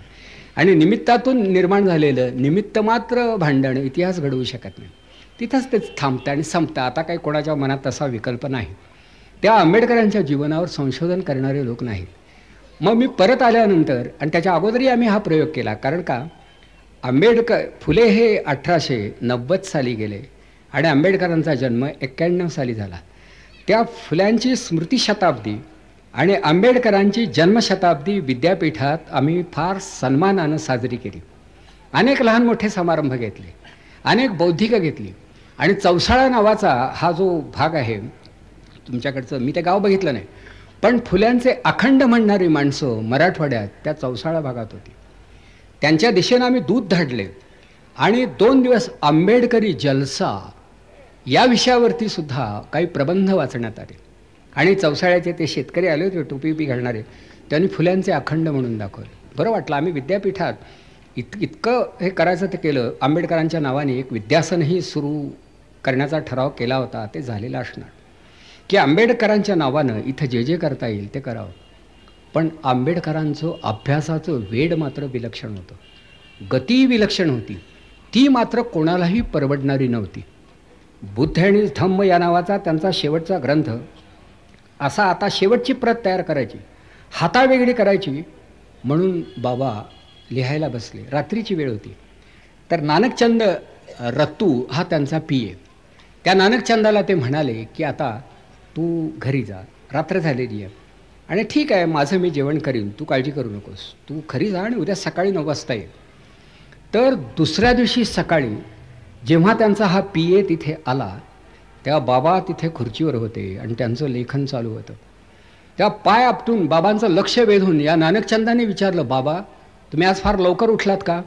[SPEAKER 2] आणि निमित्तातून निर्माण झालेलं निमित्त मात्र भांडण इतिहास घडवू शकत नाही. तिथंच तेच थांबतं आणि संपतं. आता काही कोणाच्या मनात तसा विकल्प नाही. त्या आंबेडकरांच्या जीवनावर संशोधन करणारे लोक नाहीत. मग मी परत आल्यानंतर आणि त्याच्या अगोदरही आम्ही हा प्रयोग केला, कारण का फुले हे 1890 साली गेले आणि आंबेडकरांचा जन्म 91 साली झाला. त्या फुल्यांची स्मृतिशताब्दी आणि आंबेडकरांची जन्मशताब्दी विद्यापीठात आम्ही फार सन्मानानं साजरी केली. अनेक लहान मोठे समारंभ घेतले, अनेक बौद्धिक घेतली. आणि चौसाळा नावाचा हा जो भाग आहे तुमच्याकडचं, मी ते गाव बघितलं नाही, पण फुल्यांचे अखंड म्हणणारी माणसं मराठवाड्यात त्या चौसाळा भागात होती. त्यांच्या दिशेनं आम्ही दूध धाडले आणि 2 दिवस आंबेडकरी जलसा या विषयावरती सुद्धा काही प्रबंध वाचण्यात आले. आणि चौसाळ्याचे ते शेतकरी आले होते टोपी घालणारे, त्यांनी फुल्यांचे अखंड म्हणून दाखवले. बरं वाटलं. आम्ही विद्यापीठात इतकं हे करायचं ते केलं. आंबेडकरांच्या नावाने एक विद्यासनही सुरू करण्याचा ठराव केला होता. ते झालेलं असणार की आंबेडकरांच्या नावानं इथं जे जे करता येईल ते करावं. पण आंबेडकरांचं अभ्यासाचं वेड मात्र विलक्षण होतं, गती विलक्षण होती. ती मात्र कोणालाही परवडणारी नव्हती. बुद्ध आणि धम्म या नावाचा त्यांचा शेवटचा ग्रंथ असा आता शेवटची प्रत तयार करायची, हातावेगळी करायची म्हणून बाबा लिहायला बसले. रात्रीची वेळ होती. तर नानकचंद रत्तू हा त्यांचा पिये. त्या नानकचंदाला ते म्हणाले की आता तू घरी जा, रात्र झालेली आहे आणि ठीक आहे माझं मी जेवण करीन, तू काळजी करू नकोस, तू खरी जा आणि उद्या सकाळी 9 वाजता ये. तर दुसऱ्या दिवशी सकाळी जेव्हा त्यांचा हा पिये तिथे आला तेव्हा बाबा तिथे खुर्चीवर होते आणि त्यांचं लेखन चालू होतं. तेव्हा पाय आपटून बाबांचं लक्ष वेधून या नानकचंदाने विचारलं, बाबा तुम्ही आज फार लवकर उठलात का?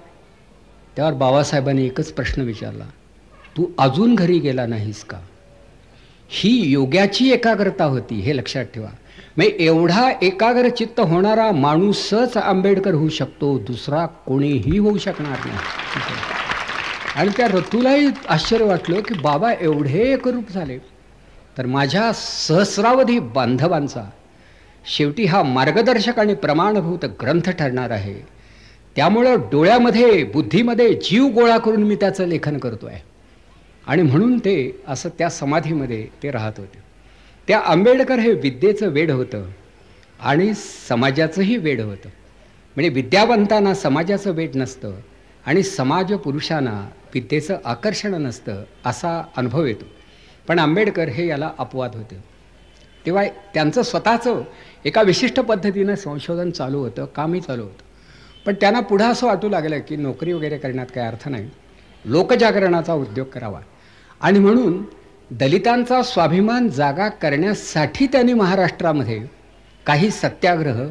[SPEAKER 2] त्यावर बाबासाहेबांनी एकच प्रश्न विचारला, तू अजून घरी गेला नाहीस का? ही योग्याची एकाग्रता होती, हे लक्षात ठेवा. म्हणजे एवढा एकाग्र चित्त होणारा माणूसच आंबेडकर होऊ शकतो, दुसरा कोणीही होऊ शकणार नाही. आणि त्या रतूलाही आश्चर्य वाटलं की बाबा एवढे एकरूप झाले. तर माझ्या सहस्रावधी बांधवांचा शेवटी हा मार्गदर्शक आणि प्रमाणभूत ग्रंथ ठरणार आहे. त्यामुळं डोळ्यामध्ये बुद्धीमध्ये जीव गोळा करून मी त्याचं लेखन करतो आहे. आणि म्हणून ते असं त्या समाधीमध्ये ते राहत होते. त्या आंबेडकर हे विद्येचं वेड होतं आणि समाजाचंही वेड होतं. म्हणजे विद्यावंतांना समाजाचं वेड नसतं आणि समाज पुरुषांना विद्येचं आकर्षण नसतं असा अनुभव येतो. पण आंबेडकर हे याला अपवाद होते. तेव्हा त्यांचं स्वतःचं एका विशिष्ट पद्धतीनं संशोधन चालू होतं, कामही चालू होतं. पण त्यांना पुढं असं वाटू लागलं की नोकरी वगैरे करण्यात काही अर्थ नाही, लोकजागरणाचा उद्योग करावा. आणि म्हणून दलितांचा स्वाभिमान जागा करण्यासाठी त्यांनी महाराष्ट्रामध्ये काही सत्याग्रह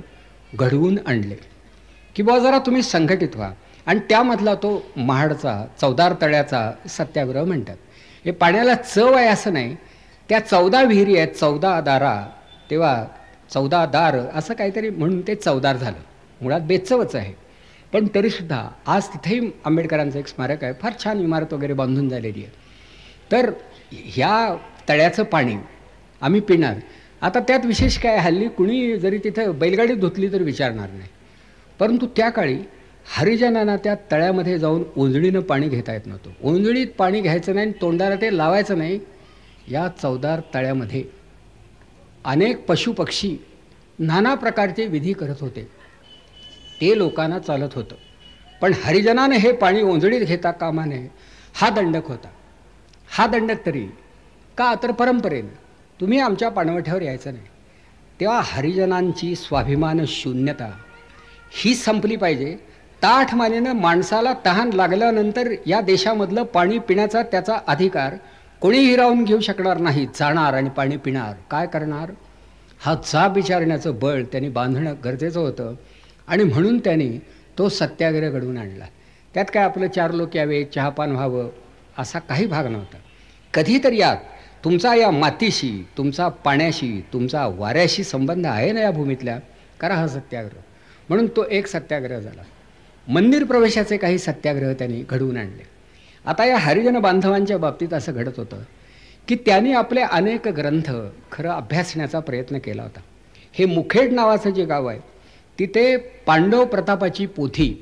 [SPEAKER 2] घडवून आणले की बाबा जरा तुम्ही संघटित व्हा. आणि त्यामधला तो महाडचा 14 तळ्याचा सत्याग्रह म्हणतात. हे पाण्याला चव आहे असं नाही, त्या 14 विहिरी आहेत, 14 दारा. तेव्हा चौदादार असं काहीतरी म्हणून ते चवदार झालं. मुळात बेचवच आहे, पण तरीसुद्धा आज तिथेही आंबेडकरांचं एक स्मारक आहे. फार छान इमारत वगैरे बांधून झालेली आहे. तर ह्या तळ्याचं पाणी आम्ही पिणार. आता त्यात विशेष काय, हल्ली कुणी जरी तिथं बैलगाडी धुतली तर विचारणार नाही, परंतु त्या काळी हरिजनांना त्या तळ्यामध्ये जाऊन ओंजळीनं पाणी घेता येत नव्हतं. ओंजळीत पाणी घ्यायचं नाही, तोंडाला ते लावायचं नाही. या चवदार तळ्यामध्ये अनेक पशुपक्षी नाना प्रकारचे विधी करत होते. ते लोकांना चालत होतं, पण हरिजनानं हे पाणी ओंजळीत घेता कामा नये, हा दंडक होता. हा दंडक तरी का, तर परंपरेनं तुम्ही आमच्या पाणवठ्यावर यायचं नाही. तेव्हा हरिजनांची स्वाभिमान शून्यता ही संपली पाहिजे. ताठ मानेनं माणसाला तहान लागल्यानंतर या देशामधलं पाणी पिण्याचा त्याचा अधिकार कोणीही राहून घेऊ शकणार नाही. जाणार आणि पाणी पिणार, काय करणार, हा जाब विचारण्याचं बळ त्यांनी बांधणं गरजेचं होतं. आणि म्हणून त्यांनी तो सत्याग्रह घडवून आणला. त्यात काय आपलं 4 लोक यावे, चहापान व्हावं असा काही भाग नव्हता. कधीतरी यात तुमचा या मातीशी, तुमचा पाण्याशी, तुमचा वाऱ्याशी संबंध आहे ना या भूमीतल्या, करा हा सत्याग्रह. म्हणून तो एक सत्याग्रह झाला. मंदिर प्रवेशाचे काही सत्याग्रह त्यांनी घडवून आणले. आता या हरिजन बांधवांच्या बाबतीत असं घडत होतं की त्यांनी आपले अनेक ग्रंथ खरं अभ्यासण्याचा प्रयत्न केला होता. हे मुखेड नावाचं जे गाव आहे तिथे पांडव प्रतापाची पोथी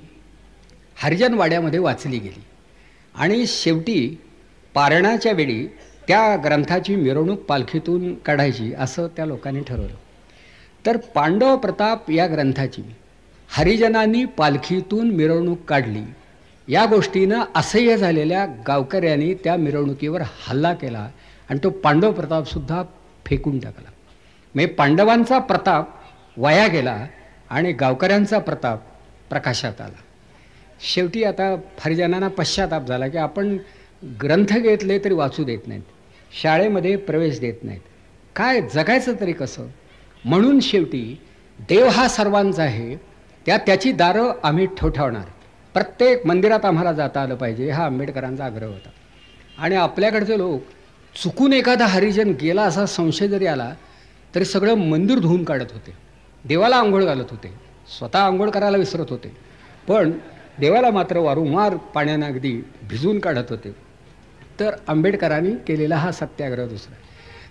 [SPEAKER 2] हरिजन वाड्यामध्ये वाचली गेली आणि शेवटी पारणाच्या वेळी त्या ग्रंथाची मिरवणूक पालखीतून काढायची असं त्या लोकांनी ठरवलं. तर पांडव प्रताप या ग्रंथाची हरिजनांनी पालखीतून मिरवणूक काढली. या गोष्टीनं असह्य झालेल्या गावकऱ्यांनी त्या मिरवणुकीवर हल्ला केला आणि तो पांडव प्रतापसुद्धा फेकून टाकला. म्हणजे पांडवांचा प्रताप वाया गेला आणि गावकऱ्यांचा प्रताप प्रकाशात आला. शेवटी आता हरिजनांना पश्चाताप झाला की आपण ग्रंथ घेतले तरी वाचू देत नाहीत, शाळेमध्ये प्रवेश देत नाहीत, काय जगायचं तरी कसं. म्हणून शेवटी देव हा सर्वांचा आहे, त्याची दारं आम्ही ठोठावणार, प्रत्येक मंदिरात आम्हाला जाता आलं पाहिजे, हा आंबेडकरांचा आग्रह होता. आणि आपल्याकडचे लोक चुकून एखादा हरिजन गेला असा संशय जरी आला तरी सगळं मंदिर धुवून काढत होते, देवाला आंघोळ घालत होते, स्वतः आंघोळ करायला विसरत होते, पण देवाला मात्र वारंवार पाण्यानं अगदी भिजवून काढत होते. तर आंबेडकरांनी केलेला हा सत्याग्रह दुसरा.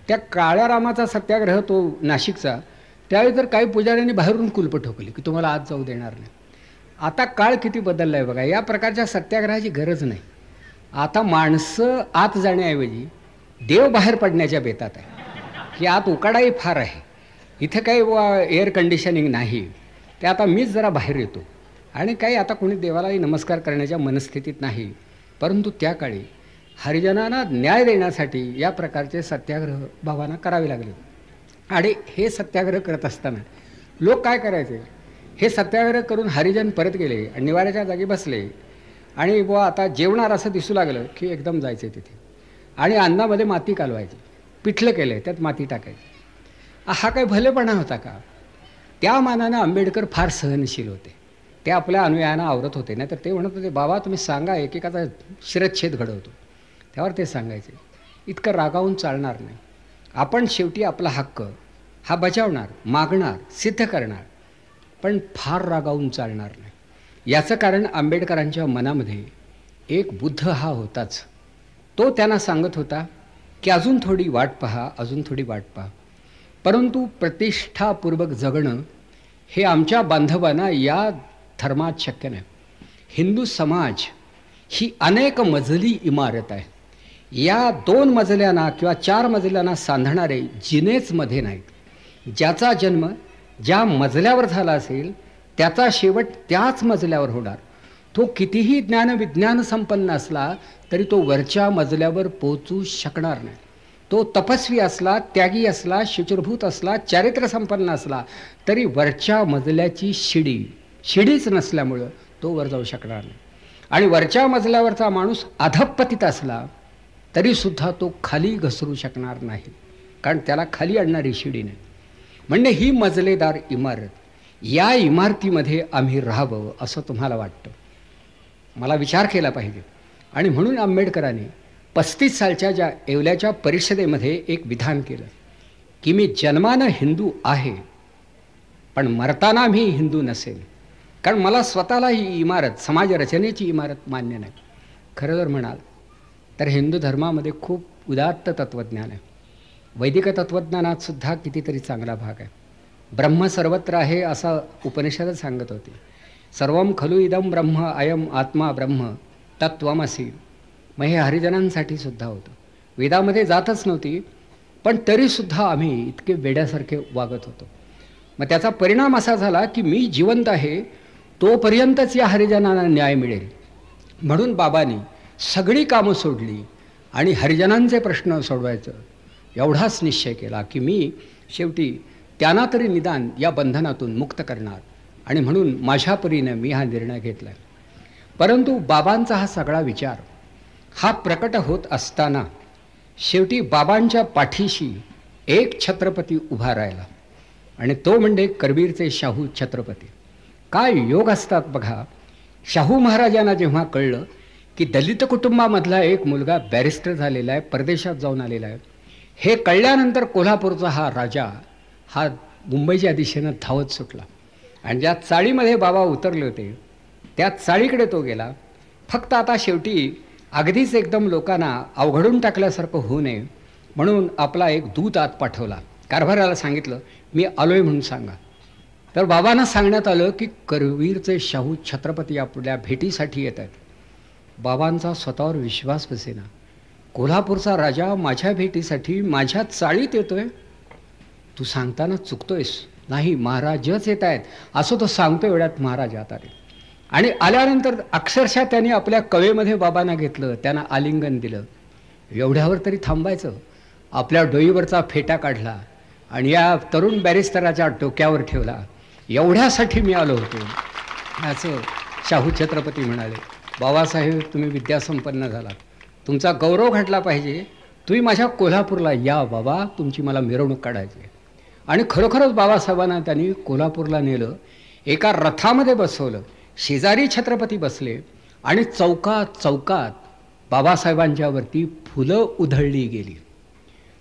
[SPEAKER 2] त्या काळ्या रामाचा सत्याग्रह तो नाशिकचा, त्यावेळी तर काही पुजाऱ्यांनी बाहेरून कुलप ठोकली की तुम्हाला आत जाऊ देणार नाही. आता काळ किती बदलला आहे बघा. या प्रकारच्या सत्याग्रहाची गरज नाही. आता माणसं आत जाण्याऐवजी देव बाहेर पडण्याच्या बेतात आहे की आत उकाडाही फार आहे, इथं काही एअर कंडिशनिंग नाही, ते आता मीच जरा बाहेर येतो. आणि काही आता कोणी देवालाही नमस्कार करण्याच्या मनस्थितीत नाही. परंतु त्या काळी हरिजनांना न्याय देण्यासाठी या प्रकारचे सत्याग्रह भावांना करावे लागले. आणि हे सत्याग्रह करत असताना लोक काय करायचे, हे सत्याग्रह करून हरिजन परत गेले आणि निवाऱ्याच्या जागी बसले आणि बुवा आता जेवणार असं दिसू लागलं की एकदम जायचे तिथे आणि अन्नामध्ये माती कालवायची, पिठलं केलं त्यात माती टाकायची. हा काही भलेपणा होता का? त्या मानानं आंबेडकर फार सहनशील होते. ते आपल्या अनुयायांना आवरत होते. नाही तर ते म्हणत होते, बाबा तुम्ही सांगा, एकेकाचा शिरच्छेद घडवतो. त्यावर ते सांगायचे इतकं रागावून चालणार नाही, आपण शेवटी आपला हक्क हा बजावणार, मागणार, सिद्ध करणार, पण फार रागावून चालणार नाही. याचं कारण आंबेडकरांच्या मनामध्ये एक बुद्ध हा होताच. तो त्यांना सांगत होता की अजून थोडी वाट पहा, अजून थोडी वाट पहा, परंतु प्रतिष्ठापूर्वक जगणं हे आमच्या बांधवांना या धर्मात शक्य नाही. हिंदू समाज ही अनेक मजली इमारत आहे. या 2 मजल्यांना किंवा 4 मजल्यांना सांधणारे जिनेच मध्ये नाहीत. ज्याचा जन्म ज्या मजल्यावर झाला असेल त्याचा शेवट त्याच मजल्यावर होणार. तो कितीही ज्ञानविज्ञान संपन्न असला तरी तो वरच्या मजल्यावर पोहोचू शकणार नाही. तो तपस्वी असला, त्यागी असला, शुचिर्भूत असला, चारित्र्य संपन्न असला तरी वरच्या मजल्याची शिडीच नसल्यामुळं तो वर जाऊ शकणार नाही. आणि वरच्या मजल्यावरचा माणूस अधपतित असला तरीसुद्धा तो खाली घसरू शकणार नाही, कारण त्याला खाली आणणारी शिडी नाही. म्हणजे ही मजलेदार इमारत, या इमारतीमध्ये आम्ही राहावं असं तुम्हाला वाटतं, मला विचार केला पाहिजे. आणि म्हणून आंबेडकरांनी 35 सालच्या ज्या येवल्याच्या परिषदेमध्ये एक विधान केलं की मी जन्मानं हिंदू आहे, पण मरताना मी हिंदू नसेल, कारण मला स्वतःला ही इमारत, समाजरचनेची इमारत मान्य नाही. खरं जर म्हणाल तर हिंदू धर्मामध्ये खूप उदात्त तत्त्वज्ञान आहे. वैदिक तत्त्वज्ञानात सुद्धा कितीतरी चांगला भाग आहे. ब्रह्म सर्वत्र आहे असं उपनिषदच सांगत होते. सर्वम खलु इदम ब्रह्म अयम आत्मा ब्रह्म तत्त्वमसि. मग हे हरिजनांसाठी सुद्धा होतं. वेदामध्ये जातच नव्हती, पण तरीसुद्धा आम्ही इतके वेड्यासारखे वागत होतो. मग त्याचा परिणाम असा झाला की मी जिवंत आहे तोपर्यंतच या हरिजनांना न्याय मिळेल म्हणून बाबांनी सगळी कामं सोडली आणि हरिजनांचे प्रश्न सोडवायचं एवढाच निश्चय केला की मी शेवटी त्यांना तरी निदान या बंधनातून मुक्त करणार. आणि म्हणून माझ्या परीने मी हा निर्णय घेतला. परंतु बाबांचा हा सगळा विचार हा प्रकट होत असताना शेवटी बाबांच्या पाठीशी एक छत्रपती उभा राहिला आणि तो म्हणजे करवीरचे शाहू छत्रपती. काय योग असतात बघा. शाहू महाराजांना जेव्हा कळलं की दलित कुटुंबामधला एक मुलगा बॅरिस्टर झालेला आहे, परदेशात जाऊन आलेला आहे, हे कळल्यानंतर कोल्हापूरचा हा राजा हा मुंबईच्या दिशेनं धावत सुटला आणि ज्या चाळीमध्ये बाबा उतरले होते त्या चाळीकडे तो गेला. फक्त आता शेवटी अगदीच एकदम लोकांना अवघडून टाकल्यासारखं होऊ नये म्हणून आपला एक दूत आत पाठवला. कारभाराला सांगितलं मी आलोय म्हणून सांगा. तर बाबांना सांगण्यात आलं की करवीरचे शाहू छत्रपती आपल्या भेटीसाठी येत आहेत. बाबांचा स्वतःवर विश्वास बसेना. कोल्हापूरचा राजा माझ्या भेटीसाठी माझ्या चाळीत येतोय. तू सांगताना चुकतोयस. नाही, महाराजच येत आहेत असं तो सांगतो. एवढ्यात महाराज आत आले आणि आल्यानंतर अक्षरशः त्यांनी आपल्या कवेमध्ये बाबांना घेतलं, त्यांना आलिंगन दिलं. एवढ्यावर तरी थांबायचं. आपल्या डोईवरचा फेटा काढला आणि या तरुण बॅरिस्टराच्या डोक्यावर ठेवला. एवढ्यासाठी मी आलो होतो असं शाहू छत्रपती म्हणाले. बाबासाहेब तुम्ही विद्यासंपन्न झालात, तुमचा गौरव घडला पाहिजे. तुम्ही माझ्या कोल्हापूरला या बाबा, तुमची मला मिरवणूक काढायची. आणि खरोखरच बाबासाहेबांना त्यांनी कोल्हापूरला नेलं. एका रथामध्ये बसवलं, शेजारी छत्रपती बसले आणि चौकात चौकात बाबासाहेबांच्यावरती फुलं उधळली गेली.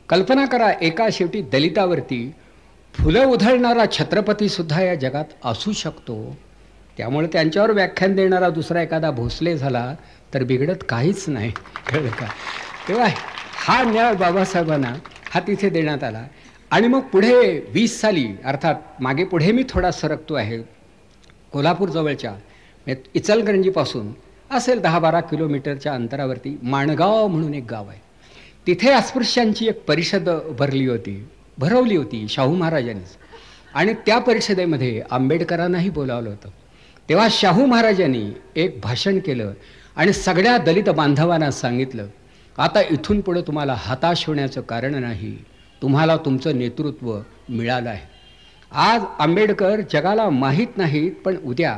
[SPEAKER 2] कल्पना करा, एका शेवटी दलितावरती फुलं उधळणारा छत्रपतीसुद्धा या जगात असू शकतो. त्यामुळे त्यांच्यावर व्याख्यान देणारा दुसरा एखादा भोसले झाला तर बिघडत काहीच नाही. कळलं का? तेव्हा हा न्याय बाबासाहेबांना हा तिथे देण्यात आला. आणि मग पुढे 20 साली, अर्थात मागे पुढे मी थोडा सरकतो आहे, कोल्हापूरजवळच्या इचलकरंजीपासून असेल 10-12 किलोमीटरच्या अंतरावरती माणगाव म्हणून एक गाव आहे. तिथे अस्पृश्यांची एक परिषद भरवली होती शाहू महाराजांनीच. आणि त्या परिषदेमध्ये आंबेडकरांनाही बोलावलं होतं. तेव्हा शाहू महाराजांनी एक भाषण केलं आणि सगळ्या दलित बांधवांना सांगितलं, आता इथून पुढे तुम्हाला हताश होण्याचं कारण नाही, तुम्हाला तुमचं नेतृत्व मिळालं आहे. आज आंबेडकर जगाला माहीत नाहीत, पण उद्या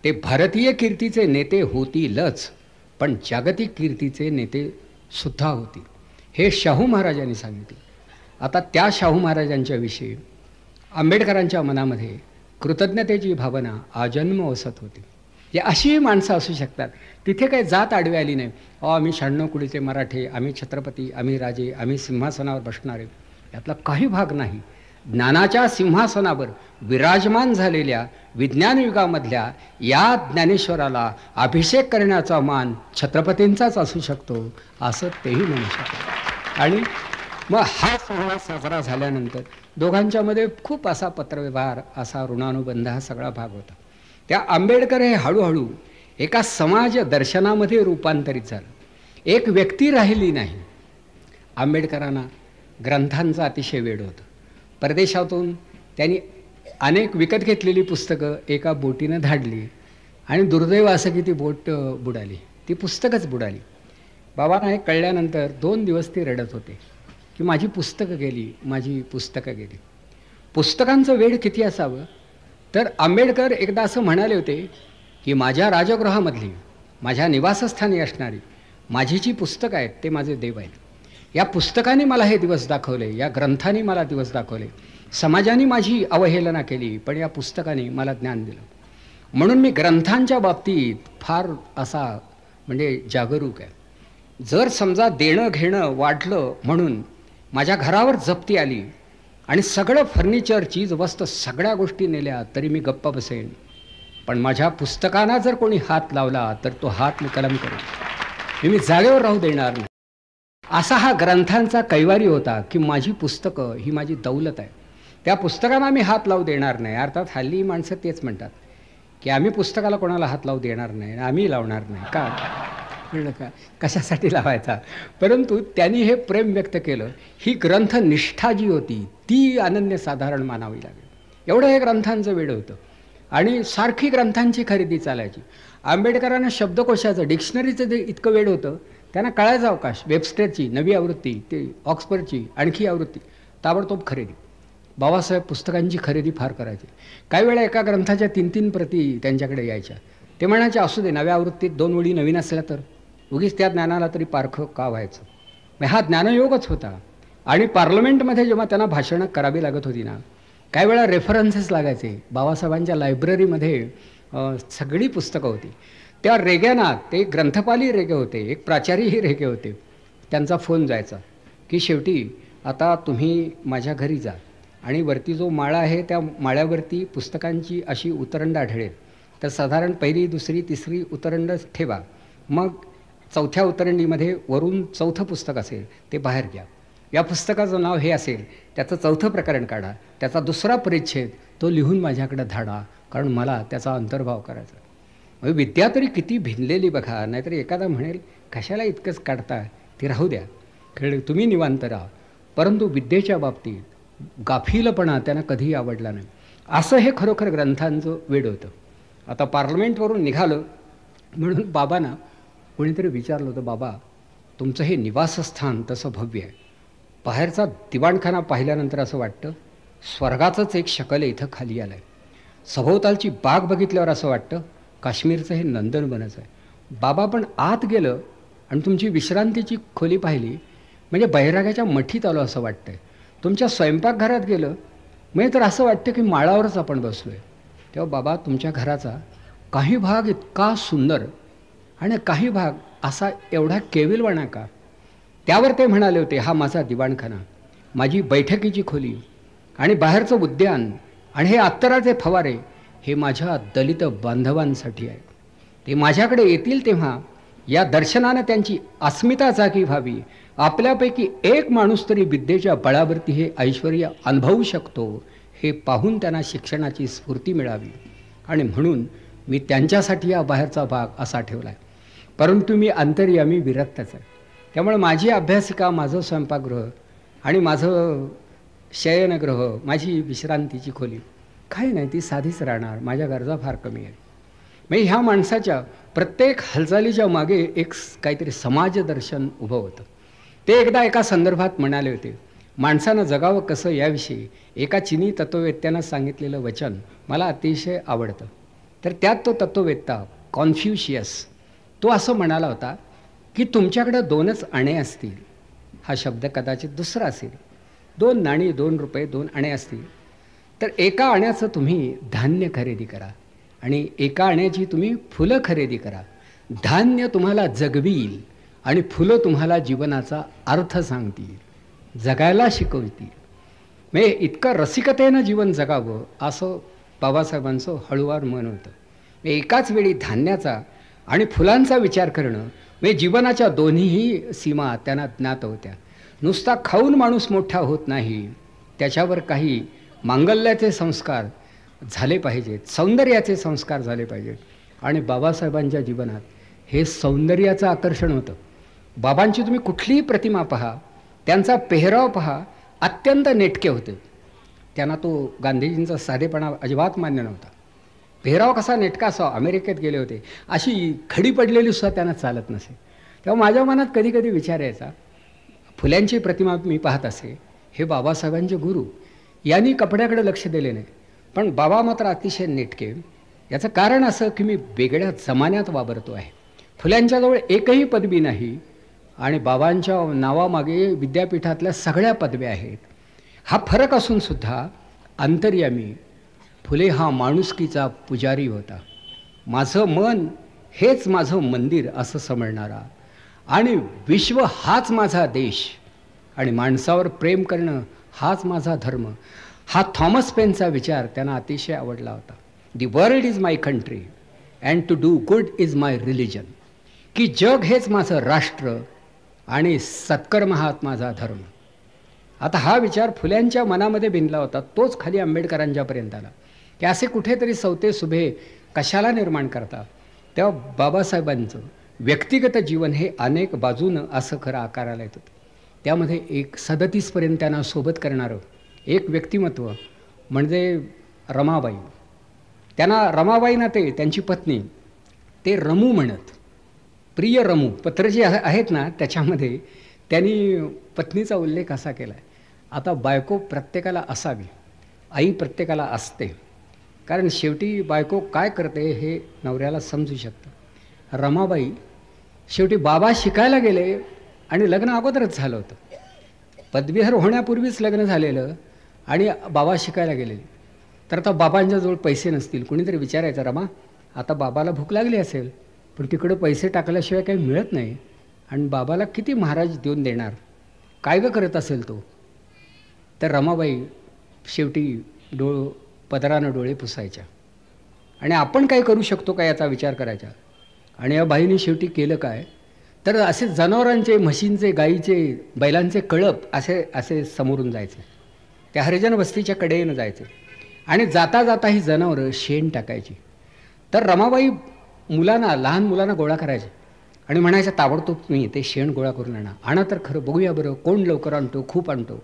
[SPEAKER 2] ते भारतीय कीर्तीचे नेते होतीलच, पण जागतिक कीर्तीचे नेते सुद्धा होतील. हे शाहू महाराजांनी सांगितलं. आता त्या शाहू महाराजांच्या विषयी आंबेडकरांच्या मनामध्ये कृतज्ञतेची भावना आजन्म वसत होती. जे अशी माणसं असू शकतात. तिथे काही जात आडवी आली नाही. आम्ही 96 कुळीचे मराठे, आम्ही छत्रपती, आम्ही राजे, आम्ही सिंहासनावर बसणारे, यातला काही भाग नाही. ज्ञानाच्या सिंहासनावर विराजमान झालेल्या विज्ञान युगामधल्या या ज्ञानेश्वराला अभिषेक करण्याचा मान छत्रपतींचाच असू शकतो असं तेही म्हणू शकतात. आणि मग हा सोहळा साजरा झाल्यानंतर दोघांच्यामध्ये खूप असा पत्रव्यवहार, असा ऋणानुबंध, हा सगळा भाग होता. त्या आंबेडकर हे हळूहळू एका समाज दर्शनामध्ये रूपांतरित झालं. एक व्यक्ती राहिली नाही. आंबेडकरांना ग्रंथांचं अतिशय वेड होतं. परदेशातून त्यांनी अनेक विकत घेतलेली पुस्तकं एका बोटीनं धाडली आणि दुर्दैव असं की ती बोट बुडाली, ती पुस्तकच बुडाली. बाबांना हे कळल्यानंतर 2 दिवस ते रडत होते की माझी पुस्तकं गेली, माझी पुस्तकं गेली. पुस्तकांचं वेड किती असावं. तर आंबेडकर एकदा असं म्हणाले होते की माझ्या राजगृहामधली, माझ्या निवासस्थानी असणारी माझी जी पुस्तकं आहेत ते माझे देव आहेत. या पुस्तकांनी मला हे दिवस दाखवले, या ग्रंथांनी मला दिवस दाखवले. समाजाने माझी अवहेलना केली, पण या पुस्तकाने मला ज्ञान दिलं. म्हणून मी ग्रंथांच्या बाबतीत फार असा म्हणजे जागरूक आहे. जर समजा देणं घेणं वाढलं म्हणून माझ्या घरावर जप्ती आली आणि सगळं फर्निचर चीज वस्तू सगळ्या गोष्टी नेल्या तरी मी गप्प बसेन, पण माझ्या पुस्तकांना जर कोणी हात लावला तर तो हात मी कलम करेन, मी जागेवर राहू देणार नाही. असा हा ग्रंथांचा कैवारी होता की माझी पुस्तकं ही माझी दौलत आहे, त्या पुस्तकांना मी हात लावू देणार नाही. अर्थात हल्ली माणसं तेच म्हणतात की आम्ही पुस्तकाला कोणाला हात लावू देणार नाही, आम्ही लावणार नाही. का म्हणलं का कशासाठी लावायचा? परंतु त्यांनी हे प्रेम व्यक्त केलं. ही ग्रंथनिष्ठा जी होती ती अनन्यसाधारण मानावी लागेल. एवढं हे ग्रंथांचं वेड होतं आणि सारखी ग्रंथांची खरेदी चालायची. आंबेडकरांना शब्दकोशाचं डिक्शनरीचं जे इतकं वेड होतं त्यांना कळायचा अवकाश. वेबस्टरची नवी आवृत्ती, ते ऑक्सफर्डची आणखी आवृत्ती, ताबडतोब खरेदी. बाबासाहेब पुस्तकांची खरेदी फार करायचे. काही वेळा एका ग्रंथाच्या 3-3 प्रती त्यांच्याकडे यायच्या. ते म्हणायचे असू दे, नव्या आवृत्तीत 2 ओळी नवीन असल्या तर उगीच त्या ज्ञानाला तरी पारखं का व्हायचं. मग हा ज्ञानयोगच होता. आणि पार्लमेंटमध्ये जेव्हा त्यांना भाषणं करावी लागत होती ना, काही वेळा रेफरन्सेस लागायचे. बाबासाहेबांच्या लायब्ररीमध्ये सगळी पुस्तकं होती. त्या रेग्यानात ते ग्रंथपाली रेगे होते, एक प्राचार्यही रेगे होते. त्यांचा फोन जायचा की शेवटी आता तुम्ही माझ्या घरी जा आणि वरती जो माळा आहे त्या माळ्यावरती पुस्तकांची अशी उतरंड आढळेल, तर साधारण पहिली, दुसरी, तिसरी उतरंड ठेवा. मग 4थ्या उतरंडीमध्ये वरून 4थं पुस्तक असेल ते बाहेर घ्या. या पुस्तकाचं नाव हे असेल, त्याचं 4थं प्रकरण काढा, त्याचा 2रा परिच्छेद तो लिहून माझ्याकडे धाडा, कारण मला त्याचा अंतर्भाव करायचा. मग विद्या तरी किती भिनलेली बघा. नाहीतर एखादा म्हणेल कशाला इतकंच काढता, ते राहू द्या, खेळ तुम्ही निवांत राहा. परंतु विद्येच्या बाबतीत गाफीलपणा त्यांना कधीही आवडला नाही. असं हे खरोखर ग्रंथांचं वेड होतं. आता पार्लमेंटवरून निघालं म्हणून बाबांना कोणीतरी विचारलं होतं, बाबा तुमचं हे निवासस्थान तसं भव्य आहे, बाहेरचा दिवाणखाना पाहिल्यानंतर असं वाटतं स्वर्गाचंच एक शकल इथं खाली आलं आहे. सभोवतालची बाग बघितल्यावर असं वाटतं काश्मीरचं हे नंदनवनच आहे. बाबा पण आत गेलं आणि तुमची विश्रांतीची खोली पाहिली म्हणजे बैराग्याच्या मठीत आलो असं वाटतंय. तुमच्या स्वयंपाकघरात गेलं म्हणजे तर असं वाटतं की माळावरच आपण बसलो आहे. तेव्हा बाबा तुमच्या घराचा काही भाग इतका सुंदर आणि काही भाग असा एवढा केविलवाणा का? त्यावर ते म्हणाले होते, हा माझा दिवाणखाना, माझी बैठकीची खोली आणि बाहेरचं उद्यान आणि हे अत्तराचे फवारे हे माझ्या दलित बांधवांसाठी आहे. ते माझ्याकडे येतील तेव्हा या दर्शनानं त्यांची अस्मिता जागी व्हावी. आपल्यापैकी एक माणूस तरी विद्येच्या बळावरती हे ऐश्वर्य अनुभवू शकतो हे पाहून त्यांना शिक्षणाची स्फूर्ती मिळावी. आणि म्हणून मी त्यांच्यासाठी हा बाहेरचा भाग असा ठेवला आहे. परंतु मी अंतर्यामी विरक्तच आहे. त्यामुळे माझी अभ्यासिका, माझं स्वयंपाकगृह आणि माझं शयनगृह, माझी विश्रांतीची खोली काही नाही, ती साधीच राहणार. माझ्या गरजा फार कमी आहेत. म्हणजे ह्या माणसाच्या प्रत्येक हालचालीच्या मागे एक काहीतरी समाजदर्शन उभं होतं. ते एकदा एका संदर्भात म्हणाले होते, माणसानं जगावं कसं याविषयी एका चिनी तत्त्ववेत्यानं सांगितलेलं वचन मला अतिशय आवडतं. तर त्यात तो तत्त्ववेत्ता कॉन्फ्युशियस तो असं म्हणाला होता की तुमच्याकडे 2च आणे असतील, हा शब्द कदाचित दुसरा असेल, 2 नाणी, 2 रुपये, 2 आणे असतील, तर एका आण्याचं तुम्ही धान्य खरेदी करा आणि एका आण्याची तुम्ही फुलं खरेदी करा. धान्य तुम्हाला जगवील आणि फुलं तुम्हाला जीवनाचा अर्थ सांगतील, जगायला शिकवतील. म्हणजे इतकं रसिकतेनं जीवन जगावं असं बाबासाहेबांचं हळूवार मन होतं. एकाच वेळी धान्याचा आणि फुलांचा विचार करणं म्हणजे जीवनाच्या दोन्हीही सीमा त्यांना ज्ञात होत्या. नुसता खाऊन माणूस मोठा होत नाही, त्याच्यावर काही मांगल्याचे संस्कार झाले पाहिजेत, सौंदर्याचे संस्कार झाले पाहिजेत. आणि बाबासाहेबांच्या जीवनात हे सौंदर्याचं आकर्षण होतं. बाबांची तुम्ही कुठलीही प्रतिमा पहा, त्यांचा पेहराव पहा, अत्यंत नेटके होते. त्यांना तो गांधीजींचा साधेपणा अजिबात मान्य नव्हता. पेहराव कसा नेटका असावा, अमेरिकेत गेले होते, अशी खडी पडलेली सुद्धा त्यांना चालत नसे. तेव्हा माझ्या मनात कधी कधी विचार यायचा, फुल्यांची प्रतिमा मी पाहत असे, हे बाबासाहेबांचे गुरु यांनी कपड्याकडे लक्ष दिले नाही, पण बाबा मात्र अतिशय नेटके. याचं कारण असं की मी वेगळ्या जमान्यात वावरतो आहे. फुल्यांच्याजवळ एकही पदवी नाही आणि बाबांच्या नावामागे विद्यापीठातल्या सगळ्या पदव्या आहेत. हा फरक असून सुद्धा अंतर्यामी फुले हा माणुसकीचा पुजारी होता. माझं मन हेच माझं मंदिर असं समजणारा आणि विश्व हाच माझा देश आणि माणसावर प्रेम करणं हाच माझा धर्म. हा थॉमस पेनचा विचार त्यांना अतिशय आवडला होता. The world is my country and to do good is my religion. की जग हेच माझं राष्ट्र आणि सत्कर्म हाच माझा धर्म. आता हा विचार फुल्यांच्या मनामध्ये भिनला होता. तोच खाली आंबेडकरांच्यापर्यंत आला की असे कुठेतरी सवते सुभे कशाला निर्माण करतात. तेव्हा बाबासाहेबांचं व्यक्तिगत जीवन हे अनेक बाजूनं असं खरं आकाराला येत होतं. त्यामध्ये एक 37पर्यंत त्यांना सोबत करणारं एक व्यक्तिमत्व म्हणजे रमाबाई. त्यांना रमाबाई ना ते त्यांची पत्नी ते रमू म्हणत. प्रिय रमू पत्र जे आहेत ना त्याच्यामध्ये त्यांनी पत्नीचा उल्लेख असा केला आहे. आता बायको प्रत्येकाला असावी, आई प्रत्येकाला असते, कारण शेवटी बायको काय करते हे नवऱ्याला समजू शकतं. रमाबाई शेवटी बाबा शिकायला गेले आणि लग्न अगोदरच झालं होतं. पदवीधर होण्यापूर्वीच लग्न झालेलं आणि बाबा शिकायला गेलेले. तर आता बाबांच्याजवळ पैसे नसतील. कुणीतरी विचारायचं, रमा आता बाबाला भूक लागली असेल पण तिकडं पैसे टाकल्याशिवाय काही मिळत नाही आणि बाबाला किती महाराज देऊन देणार, काय गं करत असेल तो. तर रमाबाई शेवटी पदरानं डोळे पुसायच्या आणि आपण काय करू शकतो का याचा विचार करायचा. आणि या बाईने शेवटी केलं काय, तर असे जनावरांचे, म्हशींचे, गाईचे, बैलांचे कळप असे असे समोरून जायचे. त्या हरिजन वस्तीच्या कडेनं जायचे आणि जाता जाता ही जनावरं शेण टाकायची. तर रमाबाई मुलांना, लहान मुलांना गोळा करायचे आणि म्हणायचं, ताबडतोब तुम्ही ते शेण गोळा करून आणा तर खरं, बघूया बरं कोण लवकर आणतो, खूप आणतो.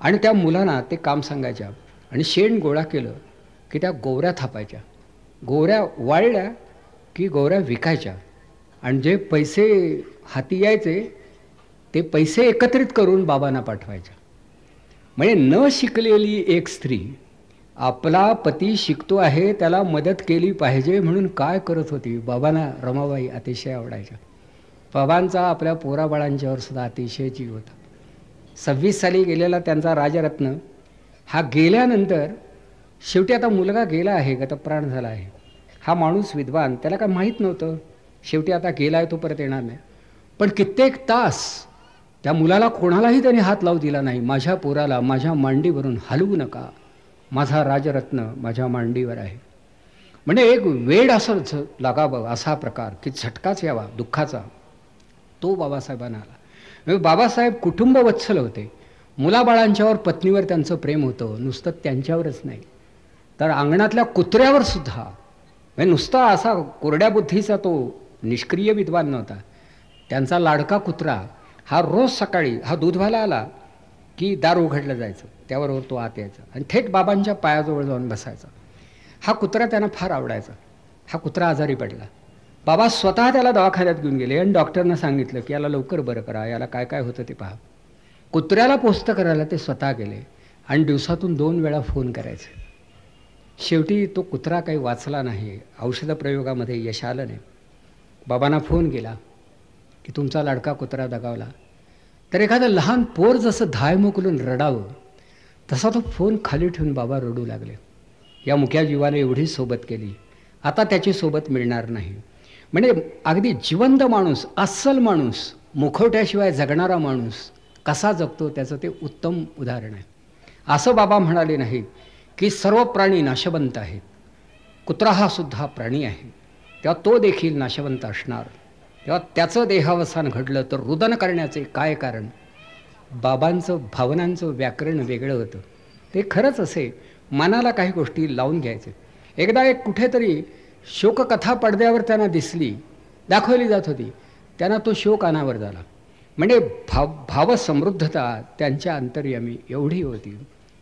[SPEAKER 2] आणि त्या मुलांना ते काम सांगायच्या आणि शेण गोळा केलं की त्या गोवऱ्या थापायच्या. गोवऱ्या वाळल्या की गोवऱ्या विकायच्या आणि जे पैसे हाती यायचे ते पैसे एकत्रित करून बाबांना पाठवायच्या. म्हणजे न शिकलेली एक स्त्री आपला पती शिकतो आहे त्याला मदत केली पाहिजे म्हणून काय करत होती. बाबांना रमाबाई अतिशय आवडायच्या. बाबांचा आपल्या पोराबाळांच्यावर सुद्धा अतिशय जीव होता. 26 साली गेलेला त्यांचा राजरत्न हा गेल्यानंतर शेवटी आता मुलगा गेला आहे, गतप्राण झाला आहे. हा माणूस विद्वान, त्याला काय माहीत नव्हतं शेवटी आता गेला आहे तो परत येणार नाही. पण कित्येक तास त्या मुलाला कोणालाही त्याने हात लावू दिला नाही. माझ्या पोराला माझ्या मांडीवरून हलवू नका, माझा राजरत्न माझ्या मांडीवर आहे. म्हणजे एक वेड असं लागावं असा प्रकार की झटकाच यावा दुःखाचा, तो बाबासाहेबांना आला. म्हणजे बाबासाहेब कुटुंबवत्सल होते. मुलाबाळांच्यावर, पत्नीवर त्यांचं प्रेम होतं. नुसतं त्यांच्यावरच नाही तर अंगणातल्या कुत्र्यावर सुद्धा. म्हणजे नुसता असा कोरड्या बुद्धीचा तो निष्क्रिय विद्वान नव्हता. त्यांचा लाडका कुत्रा हा रोज सकाळी हा दूधवाला आला की दार उघडलं जायचं, त्याबरोबर तो आत यायचा आणि थेट बाबांच्या पायाजवळ जाऊन बसायचा. हा कुत्रा त्यांना फार आवडायचा. हा कुत्रा आजारी पडला. बाबा स्वतः त्याला दवाखान्यात घेऊन गेले आणि डॉक्टरनं सांगितलं की याला लवकर बरं करा, याला काय काय होतं ते पहा. कुत्र्याला पोस्त करायला ते स्वतः गेले आणि दिवसातून 2 वेळा फोन करायचे. शेवटी तो कुत्रा काही वाचला नाही, औषधप्रयोगामध्ये यश आलं नाही. बाबांना फोन गेला की तुमचा लाडका कुत्रा दगावला. तर एखादं लहान पोर जसं धाय मोकलून रडावं तसा तो फोन खाली ठेवून बाबा रडू लागले. या मुक्या जीवाने एवढी सोबत केली, आता त्याची सोबत मिळणार नाही. म्हणजे अगदी जिवंत माणूस, अस्सल माणूस, मुखवट्याशिवाय जगणारा माणूस कसा जगतो त्याचं ते उत्तम उदाहरण आहे. असं बाबा म्हणाले नाही की सर्व प्राणी नाशवंत आहेत, कुत्रा हा सुद्धा प्राणी आहे, तेव्हा तो देखील नाशवंत असणार. तेव्हा त्याचं देहावसान घडलं तर रुदन करण्याचे काय कारण. बाबांचं भावनांचं व्याकरण वेगळं होतं. ते खरंच असे मनाला काही गोष्टी लावून घ्यायचे. एकदा एक कुठेतरी शोककथा पडद्यावर त्यांना दिसली, दाखवली जात होती. त्यांना तो शोक अनावर झाला. म्हणजे भावसमृद्धता त्यांच्या अंतर्यामी एवढी होती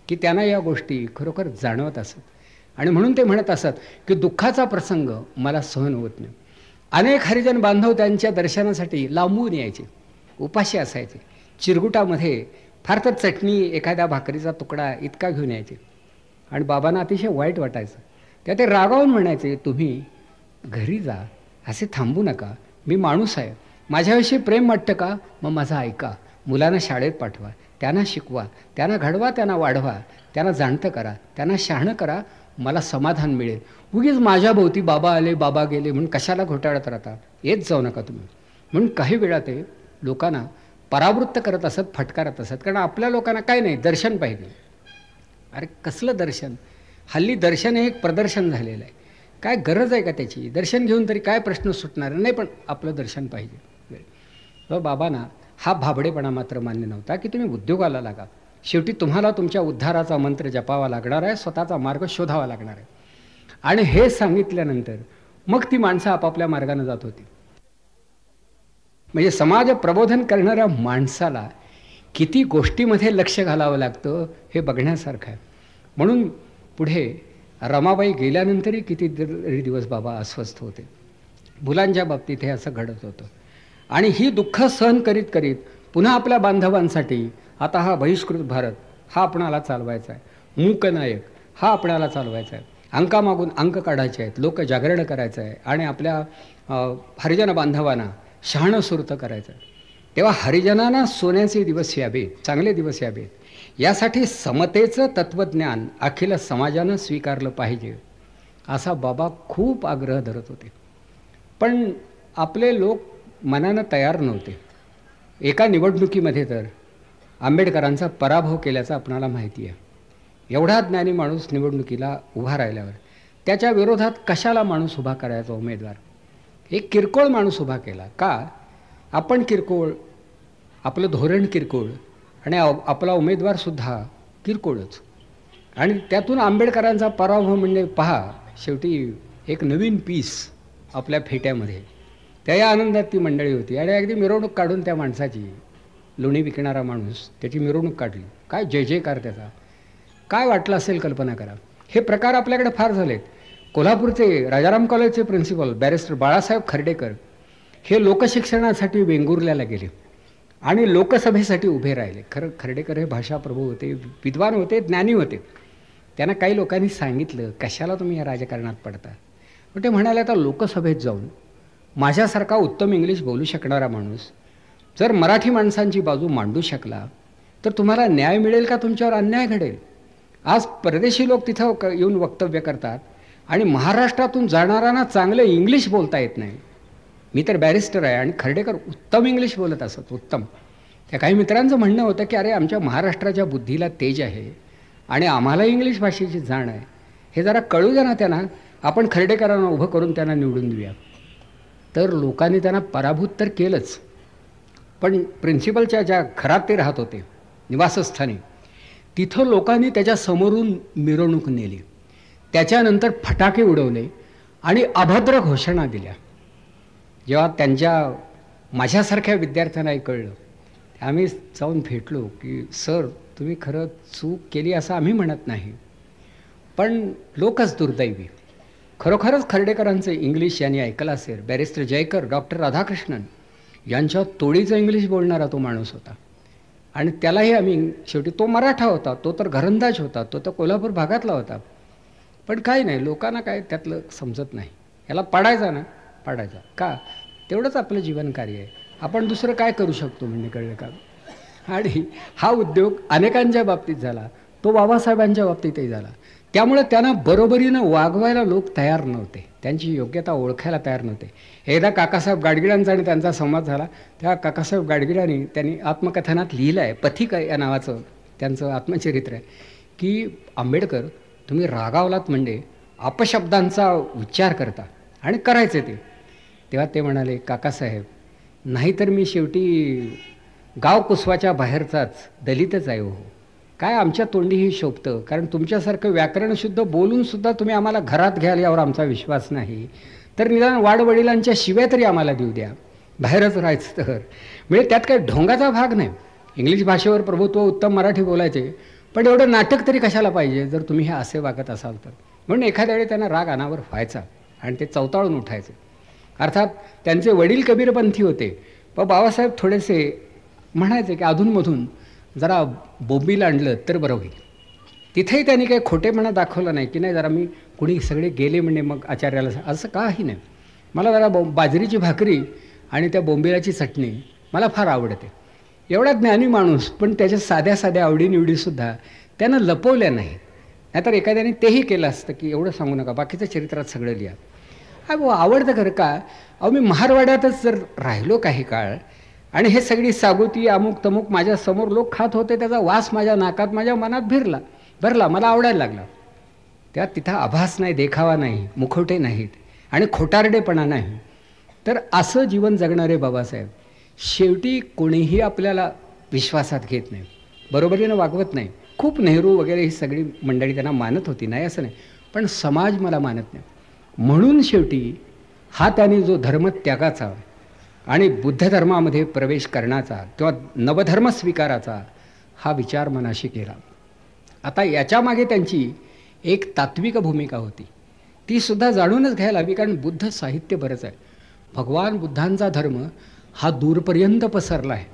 [SPEAKER 2] की त्यांना या गोष्टी खरोखर जाणवत असत. आणि म्हणून ते म्हणत असत की दुःखाचा प्रसंग मला सहन होत नाही. अनेक हरिजन बांधव त्यांच्या दर्शनासाठी लांबून यायचे, उपाशी असायचे. चिरगुटामध्ये फार तर चटणी, एखाद्या भाकरीचा तुकडा इतका घेऊन यायचे आणि बाबांना अतिशय वाईट वाटायचं. त्या ते रागावून म्हणायचे, तुम्ही घरी जा, असे थांबू नका, मी माणूस आहे, माझ्याविषयी प्रेम वाटतं का, मग माझं ऐका, मुलांना शाळेत पाठवा, त्यांना शिकवा, त्यांना घडवा, त्यांना वाढवा, त्यांना जाणतं करा, त्यांना शहाणं करा, मला समाधान मिळेल. उगीच माझ्याभोवती बाबा आले बाबा गेले म्हणून कशाला घोटाळत राहता, येत जाऊ नका तुम्ही. म्हणून काही वेळा ते लोकांना परावृत्त करत असत, फटकारत असत. कारण आपल्या लोकांना काय नाही, दर्शन पाहिजे. अरे कसलं दर्शन? हल्ली दर्शन हे एक प्रदर्शन झालेलं आहे. काय गरज आहे का त्याची? दर्शन घेऊन तरी काय प्रश्न सुटणार नाही, पण आपलं दर्शन पाहिजे. तर बाबांना हा भाबडेपणा मात्र मान्य नव्हता की तुम्ही उद्योगाला लागा. शेवटी तुम्हाला तुमच्या उद्धाराचा मंत्र जपावा लागणार आहे, स्वतःचा मार्ग शोधावा लागणार आहे. आणि हे सांगितल्यानंतर मग ती माणसं आपापल्या मार्गाने जात होती. म्हणजे समाज प्रबोधन करणाऱ्या माणसाला किती गोष्टीमध्ये लक्ष घालावं लागतं हे बघण्यासारखं आहे. म्हणून पुढे रमाबाई गेल्यानंतरही किती दिवस बाबा अस्वस्थ होते. मुलांच्या बाबतीत हे असं घडत होतं. आणि ही दुःख सहन करीत करीत पुन्हा आपल्या बांधवांसाठी आता हा बहिष्कृत भारत हा आपणाला चालवायचा आहे, मूकनायक हा आपणाला चालवायचा आहे, अंकामागून अंक काढायचे आहेत, लोक जागरण करायचं आहे आणि आपल्या हरिजन बांधवांना शहाणं सुरतं करायचं आहे. तेव्हा हरिजनांना सोन्याचे दिवस यावेत, चांगले दिवस यावेत, यासाठी समतेचं तत्त्वज्ञान अखिल समाजानं स्वीकारलं पाहिजे असा बाबा खूप आग्रह धरत होते. पण आपले लोक मनानं तयार नव्हते. एका निवडणुकीमध्ये तर आंबेडकरांचा पराभव केल्याचा आपणाला माहिती आहे. एवढा ज्ञानी माणूस निवडणुकीला उभा राहिल्यावर त्याच्या विरोधात कशाला माणूस उभा करायचा उमेदवार? एक किरकोळ माणूस उभा केला का? आपण किरकोळ, आपलं धोरण किरकोळ आणि आपला उमेदवारसुद्धा किरकोळच. आणि त्यातून आंबेडकरांचा पराभव म्हणजे पहा, शेवटी एक नवीन पीस आपल्या फेट्यामध्ये. त्या या आनंदात ती मंडळी होती आणि अगदी मिरवणूक काढून त्या माणसाची, लोणी विकणारा माणूस, त्याची मिरवणूक काढली. काय जय जयकार त्याचा! काय वाटलं असेल कल्पना करा. हे प्रकार आपल्याकडे फार झालेत. कोल्हापूरचे राजाराम कॉलेजचे प्रिन्सिपल बॅरिस्टर बाळासाहेब खर्डेकर हे लोकशिक्षणासाठी वेंगुर्ल्याला गेले आणि लोकसभेसाठी उभे राहिले. खरं खर्डेकर हे भाषाप्रभू होते, विद्वान होते, ज्ञानी होते. त्यांना काही लोकांनी सांगितलं, कशाला तुम्ही या राजकारणात पडता? पण ते म्हणाले, आता लोकसभेत जाऊन माझ्यासारखा उत्तम इंग्लिश बोलू शकणारा माणूस जर मराठी माणसांची बाजू मांडू शकला तर तुम्हाला न्याय मिळेल का तुमच्यावर अन्याय घडेल? आज परदेशी लोक तिथं येऊन वक्तव्य करतात आणि महाराष्ट्रातून जाणाऱ्यांना चांगलं इंग्लिश बोलता येत नाही. मी तर बॅरिस्टर आहे आणि खर्डेकर उत्तम इंग्लिश बोलत असत, उत्तम. त्या काही मित्रांचं म्हणणं होतं की अरे आमच्या महाराष्ट्राच्या बुद्धीला तेज आहे आणि आम्हाला इंग्लिश भाषेची जाण आहे, हे जरा कळू द्या ना त्यांना, आपण खर्डेकरांना उभं करून त्यांना निवडून देऊया. तर लोकांनी त्यांना पराभूत तर केलंच, पण प्रिन्सिपलच्या ज्या घरात ते राहत होते निवासस्थानी, तिथं लोकांनी त्याच्या समोरून मिरवणूक नेली. त्याच्यानंतर फटाके उडवले आणि अभद्र घोषणा दिल्या. जेव्हा त्यांच्या माझ्यासारख्या विद्यार्थ्यांनाही कळलं, आम्ही जाऊन भेटलो की सर तुम्ही खरं चूक केली असं आम्ही म्हणत नाही, पण लोकच दुर्दैवी. खरोखरच खर्डेकरांचं इंग्लिश यांनी ऐकलं असेल. बॅरिस्टर जयकर, डॉक्टर राधाकृष्णन यांच्या तोडीचं इंग्लिश बोलणारा तो माणूस होता आणि त्यालाही आम्ही, शेवटी तो मराठा होता, तो तर घरंदाज होता, तो तर कोल्हापूर भागातला होता. पण काय नाही, लोकांना काय त्यातलं समजत नाही. याला पाडायचा ना, पाडायचा का? तेवढंच आपलं जीवन कार्य आहे. आपण दुसरं काय करू शकतो म्हणजे कळलं का? आणि हा उद्योग अनेकांच्या बाबतीत झाला, तो बाबासाहेबांच्या बाबतीतही झाला. त्यामुळे त्यांना बरोबरीनं वागवायला लोक तयार नव्हते, त्यांची योग्यता ओळखायला तयार नव्हते. एकदा काकासाहेब गाडगिळांचा आणि त्यांचा संवाद झाला. त्या काकासाहेब गाडगिळांनी त्यांनी आत्मकथनात लिहिलं आहे, पथिक या नावाचं त्यांचं आत्मचरित्र आहे, की आंबेडकर तुम्ही रागावलात म्हणजे अपशब्दांचा उच्चार करता आणि करायचे ते. तेव्हा ते म्हणाले, काकासाहेब नाहीतर मी शेवटी गाव कुसवाच्या बाहेरचाच दलितच आहे हो, काय आमच्या तोंडीही शोभतं. कारण तुमच्यासारखं व्याकरणशुद्ध बोलूनसुद्धा तुम्ही आम्हाला घरात घ्याल यावर आमचा विश्वास नाही, तर निदान वाडवडिलांच्या शिव्या तरी आम्हाला देऊ द्या, बाहेरच राहायचं तर. म्हणजे त्यात काही ढोंगाचा भाग नाही. इंग्लिश भाषेवर प्रभुत्व, उत्तम मराठी बोलायचे, पण एवढं नाटक तरी कशाला पाहिजे जर तुम्ही हे असे वागत असाल तर. म्हणून एखाद्या वेळी त्यांना राग अनावर व्हायचा आणि ते चवताळून उठायचे. अर्थात त्यांचे वडील कबीरपंथी होते, पण बाबासाहेब थोडेसे म्हणायचे की अधूनमधून जरा बोंबीला आणलं तर बरं होईल. तिथेही त्यांनी काही खोटेपणा दाखवला नाही की नाही जरा मी कुणी सगळे गेले म्हणजे मग आचार्याला, असं काही नाही. मला जरा बाजरीची भाकरी आणि त्या बोंबिलाची चटणी मला फार आवडते. एवढा ज्ञानी माणूस, पण त्याच्या साध्या साध्या आवडीनिवडीसुद्धा त्यानं लपवल्या नाही. नाहीतर एखाद्याने तेही केलं असतं की एवढं सांगू नका, बाकीचं चरित्रात सगळं लिहा. आवडतं खरं का? अहो मी महारवाड्यातच जर राहिलो काही काळ आणि हे सगळी सागुती अमुक तमुक माझ्या समोर लोक खात होते, त्याचा वास माझ्या नाकात माझ्या मनात भरला, मला आवडायला लागला. त्यात तिथं आभास नाही, देखावा नाही, मुखवटे नाहीत आणि खोटारडेपणा नाही. तर असं जीवन जगणारे बाबासाहेब शेवटी कोणीही आपल्याला विश्वासात घेत नाही, बरोबरीनं वागवत नाही. खूप नेहरू वगैरे ही सगळी मंडळी त्यांना मानत होती, नाही असं नाही, पण समाज मला मानत नाही. म्हणून शेवटी हा त्याने जो धर्मत्यागाचा आणि बुद्ध धर्मामध्ये प्रवेश करण्याचा किंवा नवधर्म स्वीकाराचा हा विचार मनाशी केला. आता याच्यामागे त्यांची एक तात्विक भूमिका होती, ती सुद्धा जाणूनच घ्यायला हवी, कारण बुद्ध साहित्य बरंच आहे. भगवान बुद्धांचा धर्म हा दूरपर्यंत पसरला आहे.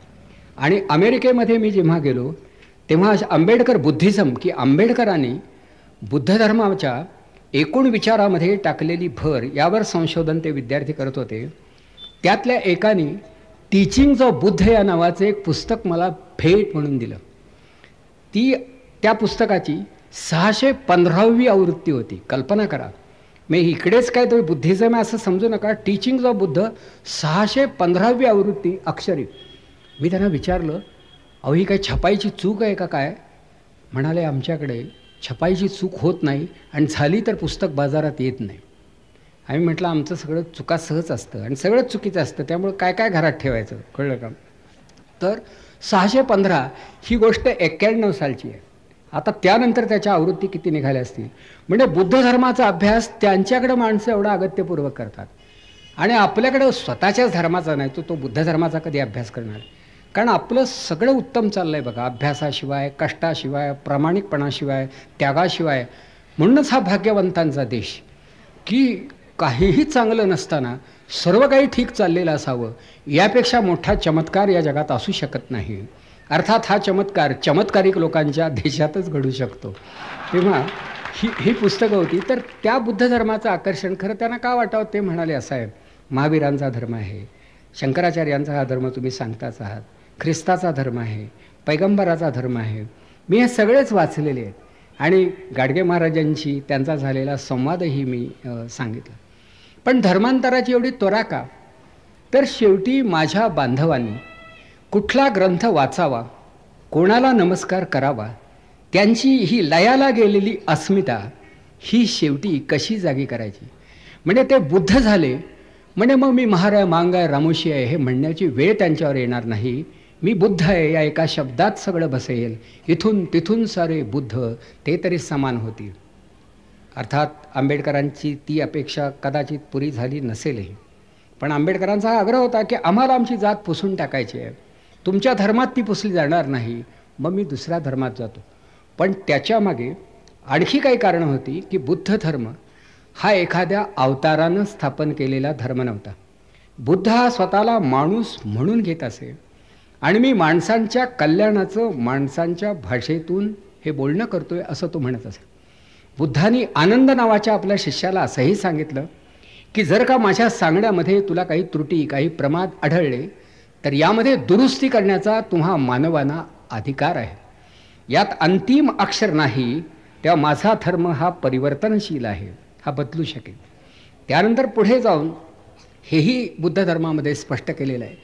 [SPEAKER 2] आणि अमेरिकेमध्ये मी जेव्हा गेलो तेव्हा आंबेडकर बुद्धिझम की आंबेडकरांनी बुद्ध धर्माच्या एकूण विचारामध्ये टाकलेली भर यावर संशोधन ते विद्यार्थी करत होते. त्यातल्या एकाने टीचिंग्ज ऑफ बुद्ध या नावाचं एक पुस्तक मला भेट म्हणून दिलं. त्या पुस्तकाची 615वी आवृत्ती होती. कल्पना करा, मी इकडेच काय तो बुद्धिझम आहे असं समजू नका, टीचिंग्ज ऑफ बुद्ध 615वी आवृत्ती अक्षरी. मी त्यांना विचारलं, अहो ही काय छपाईची चूक आहे का काय? म्हणाले, आमच्याकडे छपाईची चूक होत नाही आणि झाली तर पुस्तक बाजारात येत नाही. आम्ही म्हटलं, आमचं सगळं चुका सहज असतं आणि सगळंच चुकीचं असतं, त्यामुळे काय काय घरात ठेवायचं, कळलं का? तर 615 ही गोष्ट 91 सालची आहे. आता त्यानंतर त्याच्या आवृत्ती किती निघाल्या असतील. म्हणजे बुद्ध धर्माचा अभ्यास त्यांच्याकडं माणसं एवढा अगत्यपूर्वक करतात आणि आपल्याकडं स्वतःच्याच धर्माचा नाही, तो बुद्ध धर्माचा कधी अभ्यास करणार? कारण आपलं सगळं उत्तम चाललं आहे बघा, अभ्यासाशिवाय, कष्टाशिवाय, प्रामाणिकपणाशिवाय, त्यागाशिवाय. म्हणूनच हा भाग्यवंतांचा देश, की काहीही चांगलं नसताना सर्व काही ठीक चाललेलं असावं, यापेक्षा मोठा चमत्कार या जगात असू शकत नाही. अर्थात हा चमत्कार चमत्कारिक लोकांच्या देशातच घडू शकतो. तेव्हा ही पुस्तकं होती. तर त्या बुद्ध धर्माचं आकर्षण खरं त्यांना का वाटावं ते म्हणाले, असं आहे, महावीरांचा धर्म आहे, शंकराचार्यांचा हा धर्म तुम्ही सांगताच आहात, ख्रिस्ताचा धर्म आहे, पैगंबराचा धर्म आहे. मी हे सगळेच वाचलेले आहेत आणि गाडगे महाराजांशी त्यांचा झालेला संवादही मी सांगितला. पण धर्मांतराची एवढी त्वरा का? तर शेवटी माझ्या बांधवांनी कुठला ग्रंथ वाचावा, कोणाला नमस्कार करावा, त्यांची ही लयाला गेलेली अस्मिता ही शेवटी कशी जागी करायची? म्हणजे ते बुद्ध झाले म्हणजे मग मी महाराय मांगाय रामोशी आहे हे म्हणण्याची वेळ त्यांच्यावर येणार नाही. मी बुद्ध आहे या एका शब्दात सगळं बसेल, इथून तिथून सारे बुद्ध ते तरी समान होतील. अर्थात आंबेडकरांची ती अपेक्षा कदाचित पुरी झाली नसेलही, पण आंबेडकरांचा हा आग्रह होता की आम्हाला आमची जात पुसून टाकायची आहे, तुमच्या धर्मात ती पुसली जाणार नाही, मग मी दुसऱ्या धर्मात जातो. पण त्याच्यामागे आणखी काही कारणं होती की बुद्ध धर्म हा एखाद्या अवतारानं स्थापन केलेला धर्म नव्हता. बुद्ध हा स्वतःला माणूस म्हणून घेत असे आणि मी माणसांच्या कल्याणाचं माणसांच्या भाषेतून हे बोलणं करतोय असं तो म्हणत असे. बुद्धांनी आनंद नावाच्या आपल्या शिष्याला असंही सांगितलं की जर का माझ्या सांगण्यामध्ये तुला काही त्रुटी, काही प्रमाद आढळले तर यामध्ये दुरुस्ती करण्याचा तुम्हा मानवांना अधिकार आहे. यात अंतिम अक्षर नाही, तेव्हा माझा धर्म हा परिवर्तनशील आहे, हा बदलू शकेल. त्यानंतर पुढे जाऊन हेही बुद्ध धर्मामध्ये स्पष्ट केलेलं आहे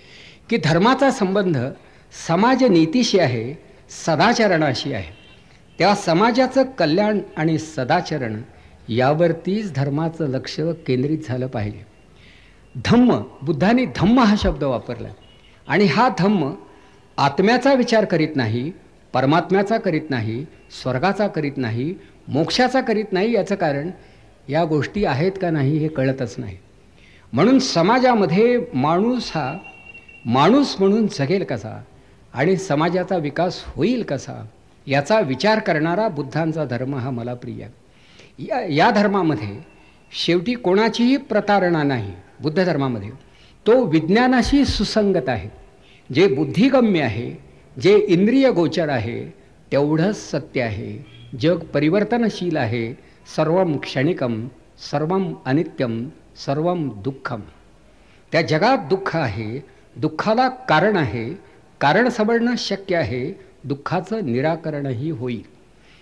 [SPEAKER 2] की धर्माचा संबंध समाजनीतीशी आहे, सदाचरणाशी आहे. तेव्हा समाजाचं कल्याण आणि सदाचरण यावरतीच धर्माचं लक्ष केंद्रित झालं पाहिजे. धम्म, बुद्धांनी धम्म हा शब्द वापरला आणि हा धम्म आत्म्याचा विचार करीत नाही, परमात्म्याचा करीत नाही, स्वर्गाचा करीत नाही, मोक्षाचा करीत नाही. याचं कारण या गोष्टी आहेत का नाही हे कळतच नाही. म्हणून समाजामध्ये माणूस हा माणूस म्हणून जगेल कसा आणि समाजाचा विकास होईल कसा याचा विचार करणारा बुद्धांचा धर्म हा मला प्रिय आहे. या धर्मामध्ये शेवटी कोणाचीही प्रतारणा नाही. बुद्ध धर्मामध्ये तो विज्ञानाशी सुसंगत आहे. जे बुद्धिगम्य आहे, जे इंद्रिय गोचर आहे तेवढंच सत्य आहे. जग परिवर्तनशील आहे. सर्वम क्षणिकम, सर्वम अनित्यम, सर्वम दुःखम. त्या जगात दुःख आहे, दुःखाला कारण आहे, कारण समजणं शक्य आहे, दुःखाचं निराकरणही होईल.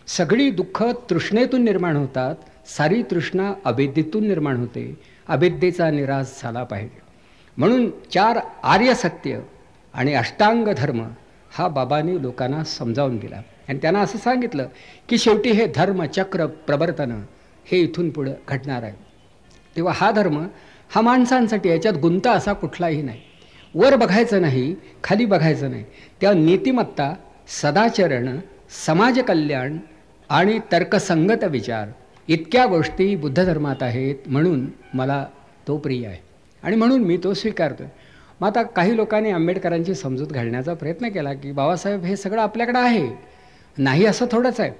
[SPEAKER 2] सगळी दुःख तृष्णेतून निर्माण होतात, सारी तृष्णा अविद्येतून निर्माण होते, अविद्येचा निराश झाला पाहिजे. म्हणून 4 आर्य सत्य आणि अष्टांग धर्म हा बाबांनी लोकांना समजावून दिला. आणि त्यांना असं सांगितलं की शेवटी हे धर्म चक्र प्रवर्तन हे इथून पुढं घडणार आहे. तेव्हा हा धर्म हा माणसांसाठी, याच्यात गुंता असा कुठलाही नाही. वर बघायचं नाही, खाली बघायचं नाही. त्या नीतिमत्ता, सदाचरण, समाजकल्याण आणि तर्कसंगत विचार इतक्या गोष्टी बुद्ध धर्मात आहेत. म्हणून मला तो प्रिय आहे आणि म्हणून मी तो स्वीकारतो. मग आता काही लोकांनी आंबेडकरांची समजूत घालण्याचा प्रयत्न केला की बाबासाहेब हे सगळं आपल्याकडं आहे, नाही असं थोडंच आहे.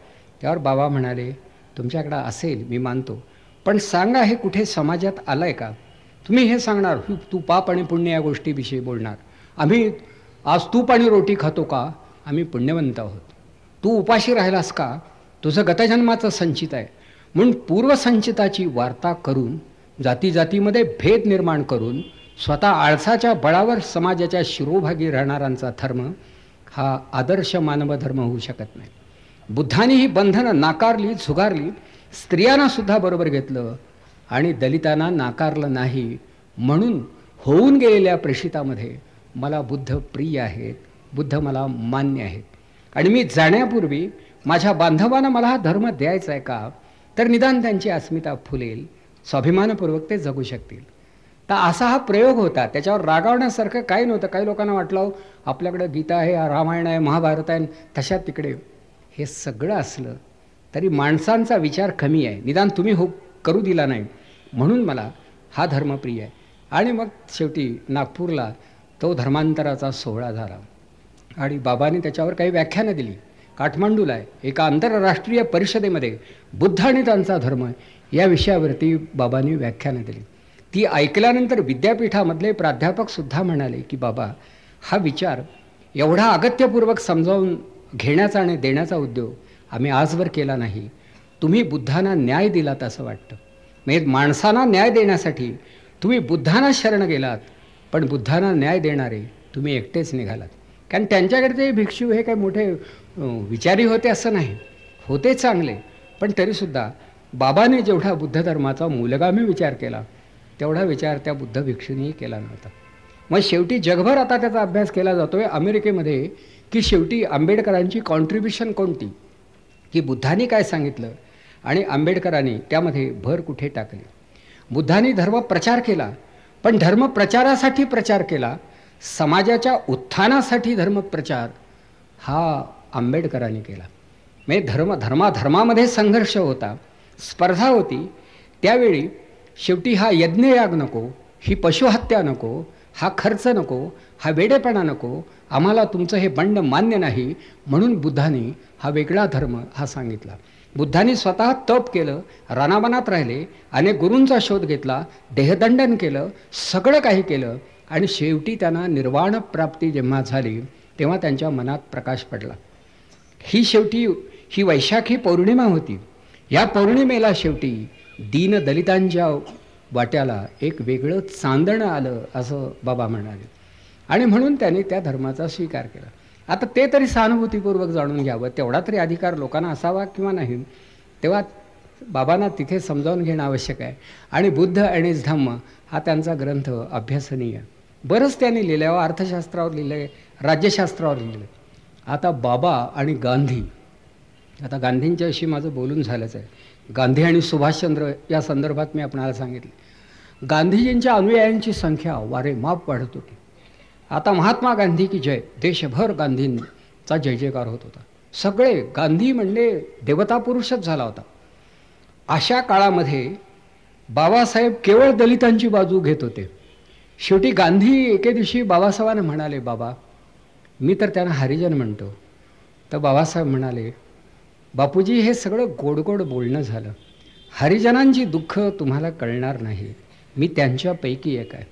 [SPEAKER 2] त्यावर बाबा म्हणाले, तुमच्याकडं असेल मी मानतो, पण सांगा हे कुठे समाजात आलं आहे का? तुम्ही हे सांगणार तू पाप आणि पुण्य या गोष्टीविषयी बोलणार. आम्ही आज तूप आणि रोटी खातो का? आम्ही पुण्यवंत आहोत. तू उपाशी राहिलास का? तुझं गतजन्माचं संचित आहे. म्हणून पूर्वसंचिताची वार्ता करून जातीजातीमध्ये भेद निर्माण करून स्वतः आळसाच्या बळावर समाजाच्या शिरोभागी राहणाऱ्यांचा धर्म हा आदर्श मानव धर्म होऊ शकत नाही. बुद्धांनी ही बंधनं नाकारली, झुगारली. स्त्रियांनासुद्धा बरोबर घेतलं आणि दलितांना नाकारलं नाही. म्हणून होऊन गेलेल्या प्रेषितामध्ये मला बुद्ध प्रिय आहेत, बुद्ध मला मान्य आहेत. आणि मी जाण्यापूर्वी माझ्या बांधवांना मला हा धर्म द्यायचा आहे का, तर निदान त्यांची अस्मिता फुलेल, स्वाभिमानपूर्वक ते जगू शकतील. तर असा हा प्रयोग होता. त्याच्यावर रागावण्यासारखं काही नव्हतं. काही लोकांना वाटलं आपल्याकडं गीता आहे, रामायण आहे, महाभारत आहे, तशात तिकडे. हे सगळं असलं तरी माणसांचा विचार कमी आहे. निदान तुम्ही हो करू दिला नाही, म्हणून मला हा धर्म प्रिय आहे. आणि मग शेवटी नागपूरला तो धर्मांतराचा सोहळा झाला आणि बाबांनी त्याच्यावर काही व्याख्यानं दिली. काठमांडूला आहे एका आंतरराष्ट्रीय परिषदेमध्ये बुद्ध आणि त्यांचा धर्म या विषयावरती बाबांनी व्याख्यानं दिली. ती ऐकल्यानंतर विद्यापीठामधले प्राध्यापकसुद्धा म्हणाले की बाबा, हा विचार एवढा अगत्यपूर्वक समजावून घेण्याचा आणि देण्याचा उद्योग आम्ही आजवर केला नाही. तुम्ही बुद्धांना न्याय दिलात असं वाटतं. म्हणजे माणसांना न्याय देण्यासाठी तुम्ही बुद्धांना शरण गेलात, पण बुद्धांना न्याय देणारे तुम्ही एकटेच निघालात. कारण त्यांच्याकडे भिक्षू हे काही मोठे विचारी होते असं नाही, होते चांगले, पण तरीसुद्धा बाबाने जेवढा बुद्ध धर्माचा मूलगामी विचार केला तेवढा विचार त्या बुद्ध भिक्षूंनीही केला नव्हता. मग शेवटी जगभर आता त्याचा अभ्यास केला जातो आहे अमेरिकेमध्ये, की शेवटी आंबेडकरांची कॉन्ट्रीब्युशन कोणती, की बुद्धांनी काय सांगितलं आणि आंबेडकरांनी त्यामध्ये भर कुठे टाकली. बुद्धांनी धर्म प्रचार केला, पण धर्म प्रचारासाठी प्रचार केला, समाजाच्या उत्थानासाठी धर्मप्रचार हा आंबेडकरांनी केला. म्हणजे धर्मामध्ये संघर्ष होता, स्पर्धा होती. त्यावेळी शेवटी हा यज्ञयाग नको, ही पशुहत्या नको, हा खर्च नको, हा वेडेपणा नको, आम्हाला तुमचं हे बंड मान्य नाही. म्हणून बुद्धांनी हा वेगळा धर्म हा सांगितला. बुद्धांनी स्वतः तप केलं, रानावनात राहिले, अनेक गुरूंचा शोध घेतला, देहदंडन केलं, सगळं काही केलं आणि शेवटी त्यांना निर्वाण प्राप्ती जेव्हा झाली तेव्हा त्यांच्या मनात प्रकाश पडला. शेवटी ही वैशाखी पौर्णिमा होती. या पौर्णिमेला शेवटी दीनदलितांच्या वाट्याला एक वेगळं चांदणं आलं असं बाबा म्हणाले आणि म्हणून त्यांनी त्या धर्माचा स्वीकार केला. आता ते तरी सहानुभूतीपूर्वक जाणून घ्यावं, तेवढा तरी अधिकार लोकांना असावा किंवा नाही, तेव्हा बाबांना तिथे समजावून घेणं आवश्यक आहे. आणि बुद्ध आणि धम्म हा त्यांचा ग्रंथ अभ्यासनीय. बरंच त्यांनी लिहिलं आहे, अर्थशास्त्रावर लिहिलं आहे, राज्यशास्त्रावर लिहिलं आहे. आता बाबा आणि गांधी, आता गांधींच्याविषयी माझं बोलून झालंच आहे. गांधी आणि सुभाषचंद्र या संदर्भात मी आपणाला सांगितले. गांधीजींच्या अनुयायांची संख्या वारेमाप वाढत होती. आता महात्मा गांधी की जय, देशभर गांधींचा जय जयकार होत होता. सगळे गांधी म्हणजे देवता पुरुषच झाला होता. अशा काळामध्ये बाबासाहेब केवळ दलितांची बाजू घेत होते. शेवटी गांधी एके दिवशी बाबासाहेबांना म्हणाले, बाबा मी तर त्यांना हरिजन म्हणतो. तर बाबासाहेब म्हणाले, बापूजी हे सगळं गोडगोड बोलणं झालं, हरिजनांची दुःख तुम्हाला कळणार नाही, मी त्यांच्यापैकी एक आहे,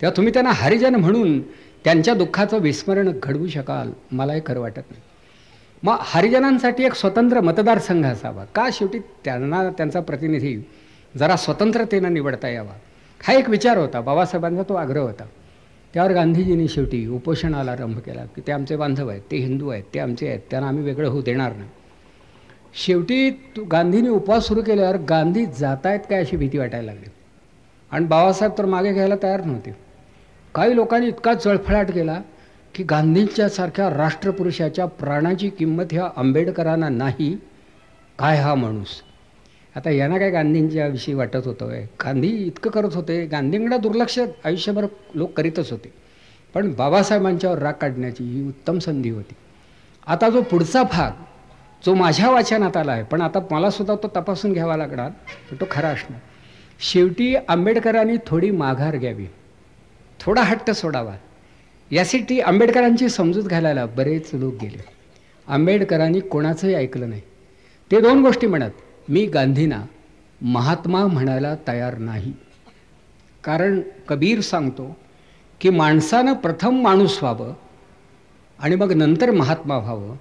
[SPEAKER 2] तेव्हा तुम्ही त्यांना हरिजन म्हणून त्यांच्या दुःखाचं विस्मरण घडवू शकाल, मला हे खरं वाटत नाही. मग हरिजनांसाठी एक स्वतंत्र मतदारसंघ असावा का, शेवटी त्यांना त्यांचा प्रतिनिधी जरा स्वतंत्रतेनं निवडता यावा, हा एक विचार होता बाबासाहेबांचा, तो आग्रह होता. त्यावर गांधीजींनी शेवटी उपोषणाला आरंभ केला की ते आमचे बांधव आहेत, ते हिंदू आहेत, ते आमचे आहेत, त्यांना आम्ही वेगळं होऊ देणार नाही. शेवटी गांधींनी उपवास सुरू केल्यावर गांधी जात आहेत काय अशी भीती वाटायला लागली आणि बाबासाहेब तर मागे घ्यायला तयार नव्हते. काही लोकांनी इतका जळफळाट केला की गांधींच्या सारख्या राष्ट्रपुरुषाच्या प्राणाची किंमत ह्या आंबेडकरांना नाही. काय हा माणूस. आता यांना काय गांधींच्या विषयी वाटत होतं आहे. गांधी इतकं करत होते, गांधींकडे दुर्लक्ष आयुष्यभर लोक करीतच होते, पण बाबासाहेबांच्यावर राग काढण्याची ही उत्तम संधी होती. आता जो पुढचा भाग जो माझ्या वाचनात आला आहे, पण आता मलासुद्धा तो तपासून घ्यावा लागणार, पण तो खरा असणार. शेवटी आंबेडकरांनी थोडी माघार घ्यावी, थोडा हट्ट सोडावा. यासाठी आंबेडकरांची समजूत घालायला बरेच लोक गेले. आंबेडकरांनी कोणाचंही ऐकलं नाही. ते दोन गोष्टी म्हणत, मी गांधींना महात्मा म्हणायला तयार नाही. कारण कबीर सांगतो की माणसानं प्रथम माणूस व्हावं आणि मग नंतर महात्मा व्हावं.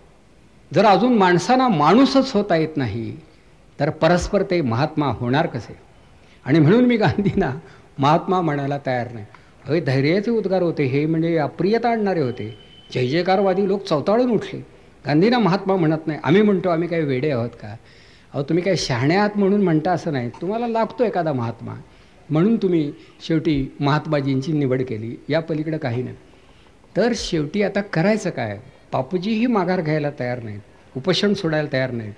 [SPEAKER 2] जर अजून माणसांना माणूसच होता येत नाही तर परस्पर ते महात्मा होणार कसे. आणि म्हणून मी गांधींना महात्मा म्हणायला तयार नाही. हे धैर्याचे उद्गार होते, हे म्हणजे अप्रियता आणणारे होते. जय जयकारवादी लोक चवताळून उठले. गांधींना महात्मा म्हणत नाही. आम्ही म्हणतो आम्ही काही वेडे आहोत का. अहो तुम्ही काही शहाणे आहात म्हणून म्हणता असं नाही, तुम्हाला लागतो एखादा महात्मा म्हणून तुम्ही शेवटी महात्माजींची निवड केली, या पलीकडे काही नाही. तर शेवटी आता करायचं काय. बापूजीही माघार घ्यायला तयार नाहीत, उपोषण सोडायला तयार नाहीत,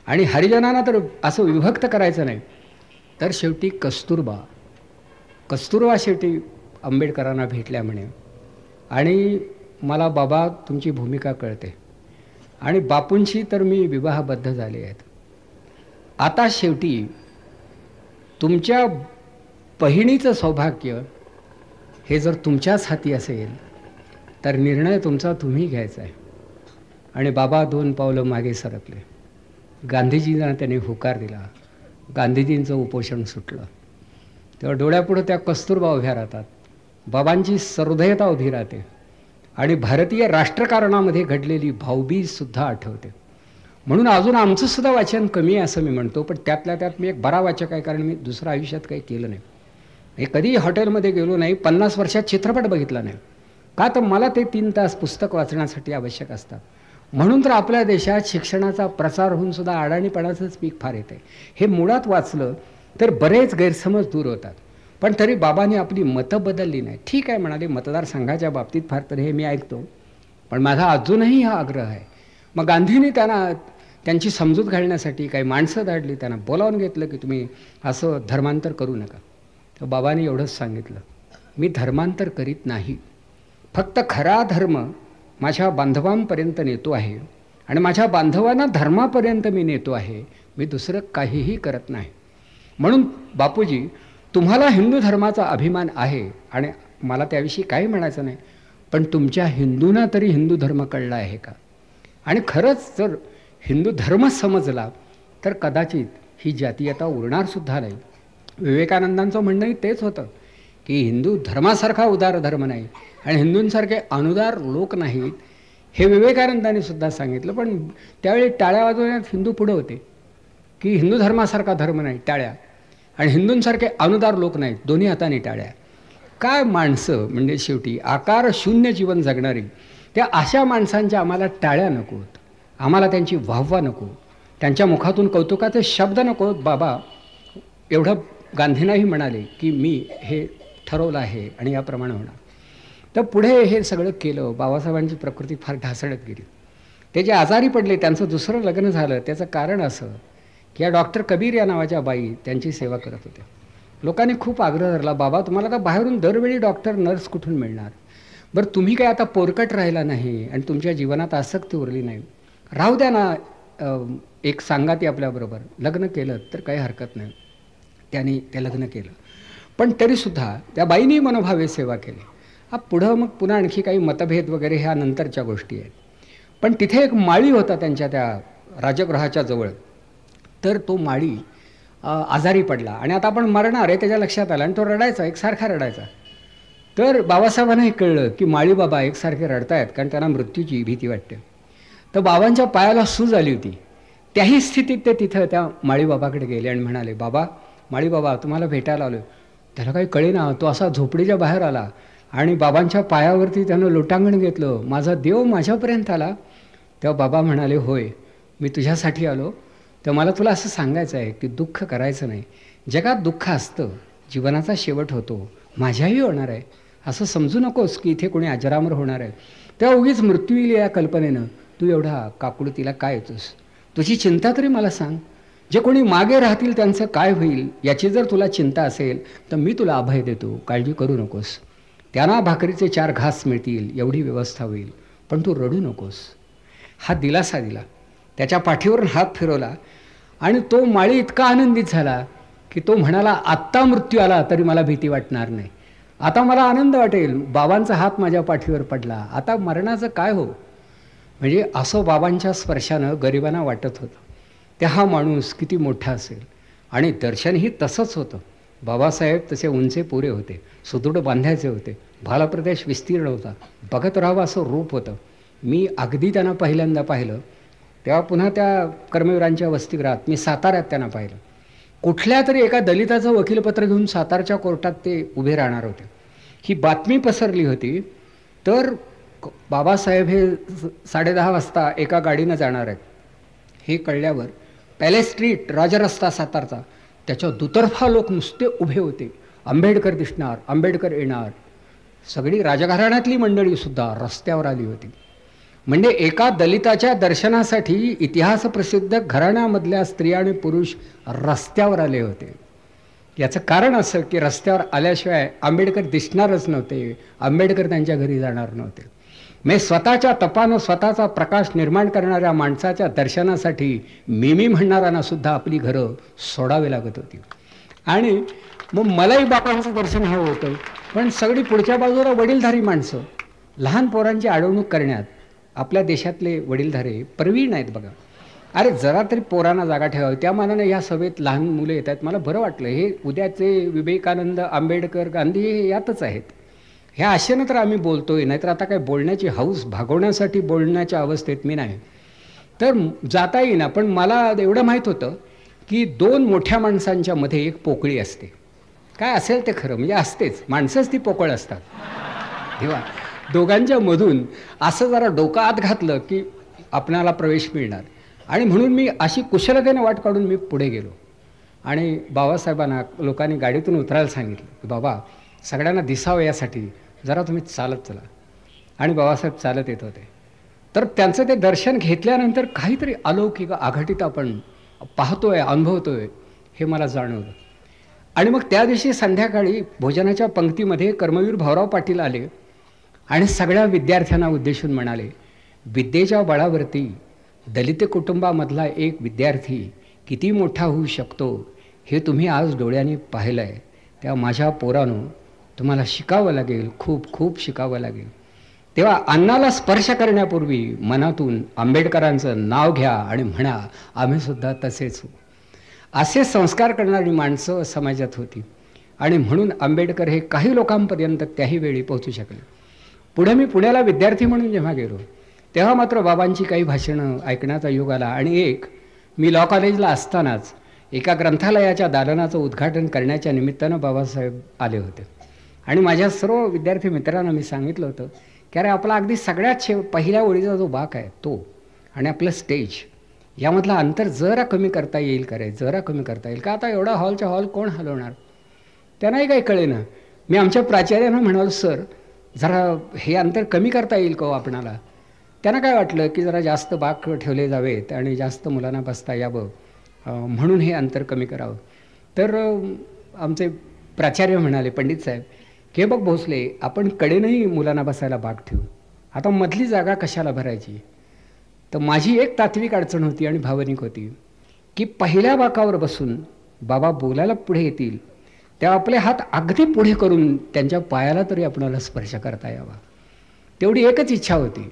[SPEAKER 2] आणि हरिजनांना तर असं विभक्त करायचं नाही. तर शेवटी कस्तुरबा शेवटी आंबेडकरांना भेटल्या म्हणे, आणि मला बाबा तुमची भूमिका कळते, आणि बापूंशी तर मी विवाहबद्ध झाले आहेत. आता शेवटी तुमच्या बहिणीचं सौभाग्य हे जर तुमच्याच हाती असेल तर निर्णय तुमचा तुम्ही घ्यायचा आहे. आणि बाबा 2 पावलं मागे सरकले. गांधीजींना त्यांनी होकार दिला. गांधीजींचं उपोषण सुटलं. तेव्हा डोळ्यापुढं त्या कस्तुरबा उभ्या राहतात. बाबांची सहृदयता उभी राहते, आणि भारतीय राष्ट्रकारणामध्ये घडलेली भाऊबीजसुद्धा आठवते. म्हणून अजून आमचंसुद्धा वाचन कमी आहे असं मी म्हणतो, पण त्यातल्या त्यात मी एक बरा वाचक आहे, कारण मी दुसरं आयुष्यात काही केलं नाही. हे कधीही हॉटेलमध्ये गेलो नाही, 50 वर्षात चित्रपट बघितला नाही. का तर मला ते 3 तास पुस्तक वाचण्यासाठी आवश्यक असतात. म्हणून तर आपल्या देशात शिक्षणाचा प्रसार होऊन सुद्धा अडाणीपणाचंच पीक फार येतं आहे. हे मुळात वाचलं तर बरेच गैरसमज दूर होतात. पण तरी बाबांनी आपली मतं बदलली नाही. ठीक आहे म्हणाले, मतदारसंघाच्या बाबतीत फार तर हे मी ऐकतो, पण माझा अजूनही हा आग्रह आहे. मग गांधींनी त्यांना त्यांची समजूत घालण्यासाठी काही माणसं धाडली, त्यांना बोलावून घेतलं की तुम्ही असं धर्मांतर करू नका. तर बाबांनी एवढंच सांगितलं, मी धर्मांतर करीत नाही, फक्त खरा धर्म माझ्या बांधवांपर्यंत नेतो आहे, आणि माझ्या बांधवांना धर्मापर्यंत मी नेतो आहे, मी दुसरं काहीही करत नाही. म्हणून बापूजी, तुम्हाला हिंदू धर्माचा अभिमान आहे आणि मला त्याविषयी काही म्हणायचं नाही, पण तुमच्या हिंदूंना तरी हिंदू धर्म कळला आहे का. आणि खरंच जर हिंदू धर्म समजला तर कदाचित ही जातीयता उरणारसुद्धा नाही. विवेकानंदांचं म्हणणंही तेच होतं की हिंदू धर्मासारखा उदार धर्म नाही आणि हिंदूंसारखे अनुदार लोक नाहीत, हे विवेकानंदांनी सुद्धा सांगितलं. पण त्यावेळी टाळ्या वाजवण्यात हिंदू पुढे होते की हिंदू धर्मासारखा धर्म नाही, टाळ्या, आणि हिंदूंसारखे अनुदार लोक नाहीत, दोन्ही हाताने टाळ्या. काय माणसं म्हणजे शेवटी आकार शून्य जीवन जगणारी, त्या अशा माणसांच्या आम्हाला टाळ्या नकोत, आम्हाला त्यांची वाहवा नको, त्यांच्या मुखातून कौतुकाचे शब्द नकोत. बाबा एवढं गांधींनाही म्हणाले की मी हे ठरवलं आहे आणि याप्रमाणे होणार. तर पुढे हे सगळं केलं. बाबासाहेबांची प्रकृती फार ढासळत गेली. ते जे आजारी पडले, त्यांचं दुसरं लग्न झालं. त्याचं कारण असं की या डॉक्टर कबीर या नावाच्या बाई त्यांची सेवा करत होत्या. लोकांनी खूप आग्रह धरला, बाबा तुम्हाला आता बाहेरून दरवेळी डॉक्टर नर्स कुठून मिळणार, बरं तुम्ही काय आता पोरकट राहिला नाही आणि तुमच्या जीवनात आसक्ती उरली नाही, राहू द्या ना, एक सांगाती आपल्याबरोबर, लग्न केलं तर काही हरकत नाही. त्यांनी ते लग्न केलं, पण तरीसुद्धा त्या बाईंनी मनोभावे सेवा केली. पुढं मग पुन्हा आणखी काही मतभेद वगैरे ह्या नंतरच्या गोष्टी आहेत. पण तिथे एक माळी होता त्यांच्या त्या राजगृहाच्या जवळ. तर तो माळी आजारी पडला आणि आता आपण मरणार आहे त्याच्या लक्षात आलं, आणि तो रडायचा, एकसारखा रडायचा. तर बाबासाहेबांना हे कळलं की माळी बाबा एकसारखे रडतायत, कारण त्यांना मृत्यूची भीती वाटते. तर बाबांच्या पायाला सूज आली होती. त्याही स्थितीत ते तिथं त्या माळीबाबाकडे गेले आणि म्हणाले, बाबा, माळीबाबा तुम्हाला भेटायला आलो. त्याला काही कळेना, तो असा झोपडीच्या बाहेर आला आणि बाबांच्या पायावरती त्यानं लोटांगण घेतलं, माझा देव माझ्यापर्यंत आला. तेव्हा बाबा म्हणाले, होय मी तुझ्यासाठी आलो. तर मला तुला असं सांगायचं आहे की दुःख करायचं नाही. जगात दुःख असतं, जीवनाचा शेवट होतो, माझ्याही होणार आहे, असं समजू नकोस की इथे कोणी अजरामर होणार आहे. तेव्हा उगीच मृत्यू येईल या कल्पनेनं तू एवढा काकुळतीला काय येतोस? तुझी चिंता तरी मला सांग. जे कोणी मागे राहतील त्यांचं काय होईल याची जर तुला चिंता असेल तर मी तुला अभय देतो, काळजी करू नकोस. त्यांना भाकरीचे 4 घास मिळतील एवढी व्यवस्था होईल, पण तू रडू नकोस. हा दिलासा दिला. त्याच्या पाठीवरून हात फिरवला आणि तो माळी इतका आनंदित झाला की तो म्हणाला, आत्ता मृत्यू आला तरी मला भीती वाटणार नाही. आता मला आनंद वाटेल, बाबांचा हात माझ्या पाठीवर पडला, आता मरणाचं काय हो. म्हणजे असं बाबांच्या स्पर्शानं गरिबांना वाटत होतं. त्या हा माणूस किती मोठा असेल. आणि दर्शनही तसंच होतं. बाबासाहेब तसे उंचे पुरे होते, सुदृढ बांधायचे होते, भालप्रदेश विस्तीर्ण होता, बघत राहावं असं रूप होतं. मी अगदी त्यांना पहिल्यांदा पाहिलं तेव्हा पुन्हा त्या कर्मवीरांच्या वसतिगृहात, मी साताऱ्यात त्यांना पाहिलं. कुठल्या तरी एका दलिताचं वकीलपत्र घेऊन सातारच्या कोर्टात ते उभे राहणार होते. ही बातमी पसरली होती. तर बाबासाहेब हे 10:30 वाजता एका गाडीनं जाणार आहेत हे कळल्यावर पॅलेस स्ट्रीट, राजरस्ता सातारचा, त्याच्या दुतर्फा लोक नुसते उभे होते. आंबेडकर दिसणार, आंबेडकर येणार. सगळी राजघराण्यातली मंडळीसुद्धा रस्त्यावर आली होती. म्हणजे एका दलिताच्या दर्शनासाठी इतिहास प्रसिद्ध घराण्यामधल्या स्त्रिया आणि पुरुष रस्त्यावर आले होते. याचं कारण असं की रस्त्यावर आल्याशिवाय आंबेडकर दिसणारच नव्हते, आंबेडकर त्यांच्या घरी जाणार नव्हते. म्हणजे स्वतःच्या तपानं स्वतःचा प्रकाश निर्माण करणाऱ्या माणसाच्या दर्शनासाठी मी म्हणणाऱ्यांना सुद्धा आपली घरं सोडावी लागत होती. आणि मग मलाही बाबांचं दर्शन हवं होतं, पण सगळी पुढच्या बाजूला वडीलधारी माणसं, लहान पोरांची अडवणूक करण्यात आपल्या देशातले वडीलधारे प्रवीण आहेत बघा. अरे जरा तरी पोरांना जागा ठेवावी. त्या मानाने या सभेत लहान मुलं येत आहेत. मला बरं वाटलं. हे उद्याचे विवेकानंद, आंबेडकर, गांधी हे यातच आहेत. ह्या आशेनं तर आम्ही बोलतोय, नाहीतर आता काय बोलण्याची हौस भागवण्यासाठी बोलण्याच्या अवस्थेत मी नाही. तर जाता येईना. पण मला एवढं माहीत होतं की 2 मोठ्या माणसांच्या मध्ये एक पोकळी असते. काय असेल ते खरं, म्हणजे असतेच, माणसंच ती पोकळ असतात. तेव्हा दोघांच्या मधून असं जरा डोकं आत घातलं की आपणाला प्रवेश मिळणार. आणि म्हणून मी अशी कुशलतेने वाट काढून मी पुढे गेलो आणि बाबासाहेबांना लोकांनी गाडीतून उतरायला सांगितलं की बाबा सगळ्यांना दिसावं यासाठी जरा तुम्ही चालत चला. आणि बाबासाहेब चालत येत होते. तर त्यांचं ते दर्शन घेतल्यानंतर काहीतरी अलौकिक आघाडीत आपण पाहतोय, अनुभवतोय हे मला जाणवलं. आणि मग त्या दिवशी संध्याकाळी भोजनाच्या पंक्तीमध्ये कर्मवीर भाऊराव पाटील आले आणि सगळ्या विद्यार्थ्यांना उद्देशून म्हणाले, विद्येच्या बळावरती दलित कुटुंबामधला एक विद्यार्थी किती मोठा होऊ शकतो हे तुम्ही आज डोळ्यांनी पाहिलं आहे. त्या माझ्या पोरांनो, तुम्हाला शिकावं लागेल, खूप खूप शिकावं लागेल. तेव्हा अन्नाला स्पर्श करण्यापूर्वी मनातून आंबेडकरांचं नाव घ्या आणि म्हणा आम्ही सुद्धा तसेच होऊ. असे संस्कार करणारी माणसं समाजात होती. आणि म्हणून आंबेडकर हे काही लोकांपर्यंत त्याही वेळी पोहोचू शकले. पुढे मी पुण्याला विद्यार्थी म्हणून जेव्हा गेलो तेव्हा मात्र बाबांची काही भाषणं ऐकण्याचा योग आला. आणि एक मी लॉ कॉलेजला असतानाच एका ग्रंथालयाच्या दालनाचं उद्घाटन करण्याच्या निमित्तानं बाबासाहेब आले होते. आणि माझ्या सर्व विद्यार्थी मित्रांना मी सांगितलं होतं की अरे आपला अगदी सगळ्यात पहिल्या ओळीचा जो बाक आहे तो आणि आपलं स्टेज यामधला अंतर जरा कमी करता येईल का रे, जरा कमी करता येईल का. आता एवढा हॉलच्या हॉल कोण हलवणार. त्यांनाही काही कळेना. मी आमच्या प्राचार्यांना म्हणालो सर जरा हे अंतर कमी करता येईल का आपणाला. त्यांना काय वाटलं की जरा जास्त बाक ठेवले जावेत आणि जास्त मुलांना बसता यावं म्हणून हे अंतर कमी करावं. तर आमचे प्राचार्य म्हणाले पंडित साहेब की बघ भोसले आपण कडेनंही मुलांना बसायला बाक ठेवू, आता मधली जागा कशाला भरायची. तर माझी एक तात्विक अडचण होती आणि भावनिक होती की पहिल्या बाकावर बसून बाबा बोलायला पुढे येतील तेव्हा आपले हात अगदी पुढे करून त्यांच्या पायाला तरी आपणाला स्पर्श करता यावा. तेवढी एकच इच्छा होती.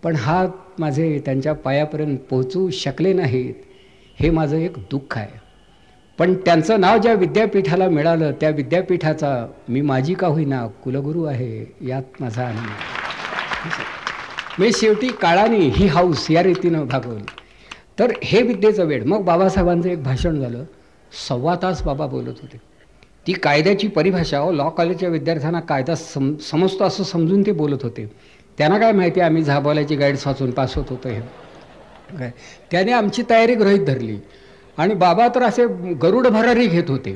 [SPEAKER 2] पण हात माझे त्यांच्या पायापर्यंत पोहोचू शकले नाहीत हे माझं एक दुःख आहे. पण त्यांचं नाव ज्या विद्यापीठाला मिळालं त्या विद्यापीठाचा मी माझी का होईना कुलगुरू आहे यात माझा आनंद. मी शेवटी काळाने ही हाऊस या रीतीनं भागवली. तर हे विद्येचं वेळ. मग बाबासाहेबांचं एक भाषण झालं. 1.25 तास बाबा बोलत होते. ती कायद्याची परिभाषा लॉ कॉलेजच्या विद्यार्थ्यांना कायदा समजतो असं समजून ते बोलत होते. त्यांना काय माहिती आम्ही झाबोलाची गाईड्स वाचून पास होत होतो हे काय. त्याने आमची तयारी गृहीत धरली आणि बाबा तर असे गरुड भरारी घेत होते.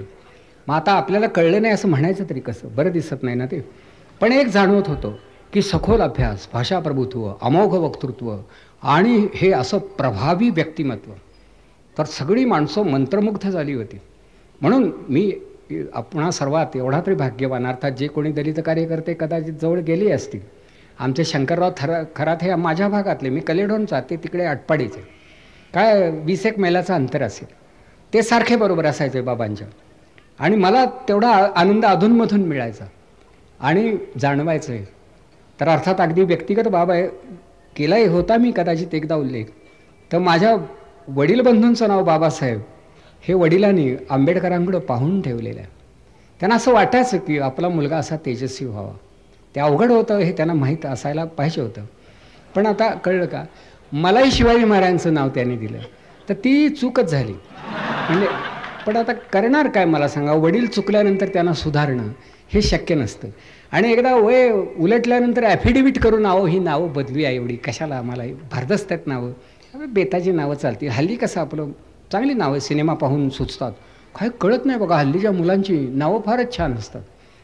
[SPEAKER 2] मग आता आपल्याला कळलं नाही असं म्हणायचं तरी कसं, बरं दिसत नाही ना ते. पण एक जाणवत होतं की सखोल अभ्यास, भाषाप्रभुत्व, अमोघ वक्तृत्व आणि हे असं प्रभावी व्यक्तिमत्व, तर सगळी माणसं मंत्रमुग्ध झाली होती. म्हणून मी आपणा सर्वात एवढा तरी भाग्यवान, अर्थात जे कोणी दलित कार्यकर्ते कदाचित जवळ गेले असतील. आमचे शंकरराव खरात हे माझ्या भागातले, मी कलेडोनचा, ते तिकडे आटपाडीचे, काय 20-1 मैलाचं अंतर असेल. ते सारखे बरोबर असायचे बाबांच्या, आणि मला तेवढा आनंद अधूनमधून मिळायचा आणि जाणवायचं आहे. तर अर्थात अगदी व्यक्तिगत बाब आहे, केलाही होता मी कदाचित एकदा उल्लेख. तर माझ्या वडील बंधूंचं नाव बाबासाहेब हे वडिलांनी आंबेडकरांकडं पाहून ठेवलेलं आहे. त्यांना असं वाटायचं की आपला मुलगा असा तेजस्वी व्हावा. ते अवघड होतं हे त्यांना माहीत असायला पाहिजे होतं. पण आता कळलं का, मलाही शिवाजी महाराजांचं नाव त्यांनी दिलं, तर ती चूकच झाली. म्हणजे पण आता करणार काय मला सांगा, वडील चुकल्यानंतर त्यांना सुधारणं हे शक्य नसतं. आणि एकदा वय उलटल्यानंतर ॲफिडेविट करून आहो ही नावं बदलूया, एवढी कशाला, आम्हाला भारदस्तात नावं, बेताची नावं चालतील. हल्ली कसं आपलं चांगली नावं सिनेमा पाहून सुचतात, काय कळत नाही बघा, हल्लीच्या मुलांची नावं फारच छान असतात.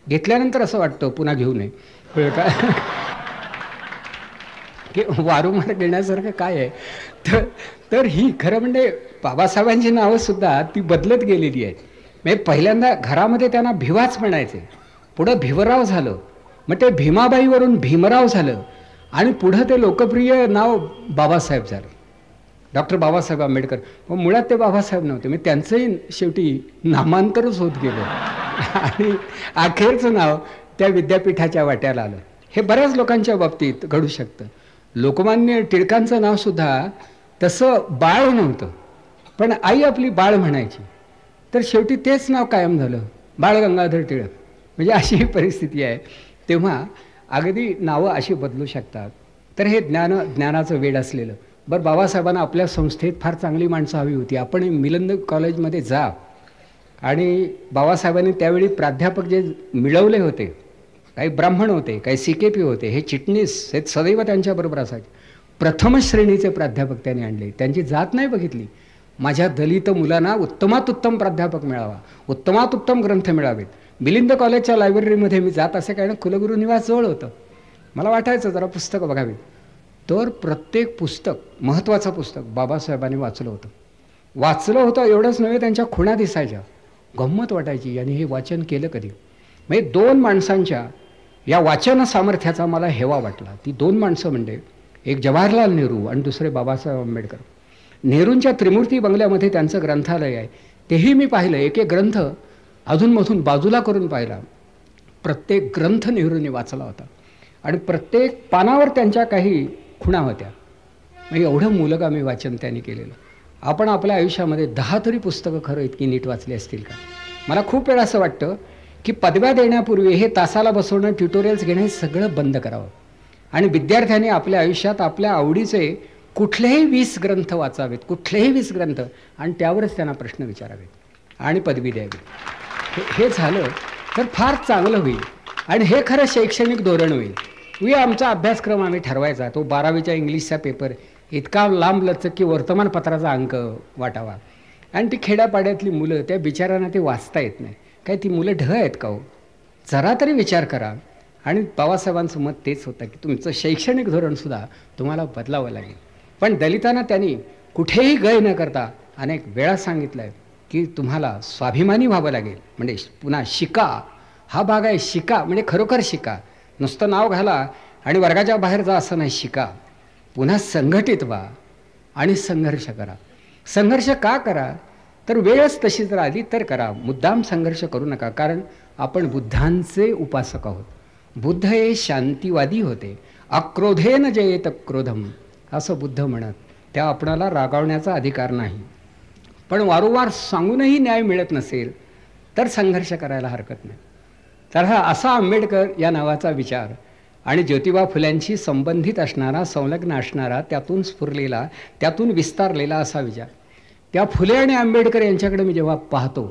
[SPEAKER 2] घेतल्यानंतर असं वाटतं पुन्हा घेऊ नये, कळलं का, की वारंवार घेण्यासारखं काय आहे. तर ही खरं म्हणजे बाबासाहेबांची नावंसुद्धा ती बदलत गेलेली आहेत. म्हणजे पहिल्यांदा घरामध्ये त्यांना भिवाच म्हणायचे, पुढं भिवराव झालं, मग ते भीमाबाईवरून भीमराव झालं, आणि पुढं ते लोकप्रिय नाव बाबासाहेब झालं, डॉक्टर बाबासाहेब आंबेडकर. मग मुळात ते बाबासाहेब नव्हते, मग त्यांचंही शेवटी नामांतरच होत गेलं आणि अखेरचं नाव त्या विद्यापीठाच्या वाट्याला आलं. हे बऱ्याच लोकांच्या बाबतीत घडू शकतं. लोकमान्य टिळकांचं नावसुद्धा तसं बाळ नव्हतं, पण आई आपली बाळ म्हणायची, तर शेवटी तेच नाव कायम झालं, बाळ गंगाधर टिळक. म्हणजे अशी ही परिस्थिती आहे. तेव्हा अगदी नावं अशी बदलू शकतात. तर हे ज्ञानाचं वेड असलेलं. बरं, बाबासाहेबांना आपल्या संस्थेत फार चांगली माणसं हवी होती. आपण मिलिंद कॉलेजमध्ये जा, आणि बाबासाहेबांनी त्यावेळी प्राध्यापक जे मिळवले होते, काही ब्राह्मण होते, काही CKP होते, हे चिटणीस हे सदैव त्यांच्याबरोबर असायचे. प्रथम श्रेणीचे प्राध्यापक त्यांनी आणले. त्यांची जात नाही बघितली. माझ्या दलित मुलांना उत्तमात उत्तम प्राध्यापक मिळावा, उत्तमात उत्तम ग्रंथ मिळावेत. मिलिंद कॉलेजच्या लायब्ररीमध्ये मी जात असे, कारण कुलगुरू निवास जवळ होतं. मला वाटायचं जरा पुस्तकं बघावीत. तर प्रत्येक पुस्तक, महत्त्वाचं पुस्तक बाबासाहेबांनी वाचलं होतं. एवढंच नव्हे, त्यांच्या खुणा दिसायच्या, गंमत वाटायची, आणि हे वाचन केलं कधी. म्हणजे 2 माणसांच्या या वाचन सामर्थ्याचा मला हेवा वाटला. ती 2 माणसं म्हणजे एक जवाहरलाल नेहरू आणि दुसरे बाबासाहेब आंबेडकर. नेहरूंच्या त्रिमूर्ती बंगल्यामध्ये त्यांचं ग्रंथालय आहे, तेही मी पाहिलं. एक ग्रंथ अधूनमधून बाजूला करून पाहिला. प्रत्येक ग्रंथ नेहरूंनी वाचला होता, आणि प्रत्येक पानावर त्यांच्या काही खुणा होत्या. म्हणजे एवढं मूलगामी वाचन त्यांनी केलेलं. आपण आपल्या आयुष्यामध्ये 10 तरी पुस्तकं खरं इतकी नीट वाचली असतील का? मला खूप वेळा असं वाटतं की पदव्या देण्यापूर्वी हे तासाला बसवणं, ट्युटोरियल्स घेणं, हे सगळं बंद करावं, आणि विद्यार्थ्यांनी आपल्या आयुष्यात आपल्या आवडीचे कुठलेही 20 ग्रंथ वाचावेत, कुठलेही 20 ग्रंथ, आणि त्यावरच त्यांना प्रश्न विचारावेत आणि पदवी द्यावी. हे झालं तर फार चांगलं होईल, आणि हे खरं शैक्षणिक धोरण होईल. आमचा अभ्यासक्रम आम्ही ठरवायचा, तो 12वीच्या इंग्लिशचा पेपर इतका लांब लचक की वर्तमानपत्राचा अंक वाटावा. आणि ती खेड्यापाड्यातली मुलं, त्या बिचारांना ते वाचता येत नाही. काय ती मुलं ढ आहेत का हो? जरा तरी विचार करा. आणि बाबासाहेबांचं मत तेच होतं की तुमचं शैक्षणिक धोरणसुद्धा तुम्हाला बदलावं लागेल. पण दलितांना त्यांनी कुठेही गय न करता अनेक वेळा सांगितलं आहे की तुम्हाला स्वाभिमानी व्हावं लागेल. म्हणजे पुन्हा शिका, हा भाग आहे. शिका म्हणजे खरोखर शिका, नुसतं नाव घाला आणि वर्गाच्या बाहेर जा असं नाही. शिका, पुन्हा संघटित व्हा आणि संघर्ष करा. संघर्ष का करा? तर वेळच तशी जर आली तर करा, मुद्दाम संघर्ष करू नका. कारण आपण बुद्धांचे उपासक आहोत. बुद्ध हे शांतीवादी होते. अक्रोधेन जयेत क्रोधम असं बुद्ध म्हणत. त्या आपणाला रागावण्याचा अधिकार नाही. पण वारंवार सांगूनही न्याय मिळत नसेल तर संघर्ष करायला हरकत नाही. तर हा असा आंबेडकर या नावाचा विचार आणि ज्योतिबा फुल्यांशी संबंधित असणारा, संलग्न असणारा, त्यातून स्फुरलेला, त्यातून विस्तारलेला असा विचार. त्या फुले आणि आंबेडकर यांच्याकडे मी जेव्हा पाहतो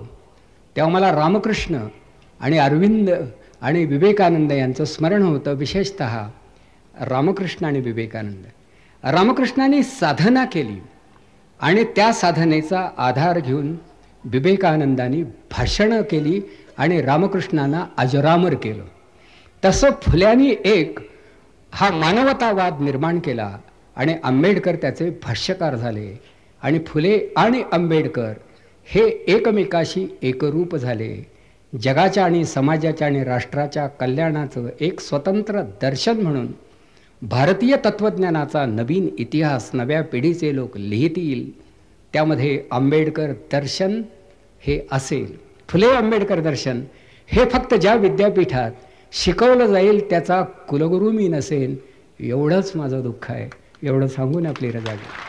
[SPEAKER 2] तेव्हा मला रामकृष्ण आणि अरविंद आणि विवेकानंद यांचं स्मरण होतं. विशेषतः रामकृष्ण आणि विवेकानंद. रामकृष्णांनी साधना केली आणि त्या साधनेचा आधार घेऊन विवेकानंदांनी भाषणं केली आणि रामकृष्णांना अजरामर केलं. तसं फुल्यांनी एक हा मानवतावाद निर्माण केला आणि आंबेडकर त्याचे भाष्यकार झाले आणि फुले आणि आंबेडकर हे एकमेकाशी एकरूप झाले. जगाच्या आणि समाजाच्या आणि राष्ट्राच्या कल्याणाचं एक स्वतंत्र दर्शन म्हणून भारतीय तत्त्वज्ञानाचा नवीन इतिहास नव्या पिढीचे लोक लिहितील. त्यामध्ये आंबेडकर दर्शन हे असेल. फुले आंबेडकर दर्शन हे फक्त ज्या विद्यापीठात शिकवलं जाईल त्याचा कुलगुरू मी नसेन, एवढंच माझं दुःख आहे. एवढं सांगून आपली रजा घ्या.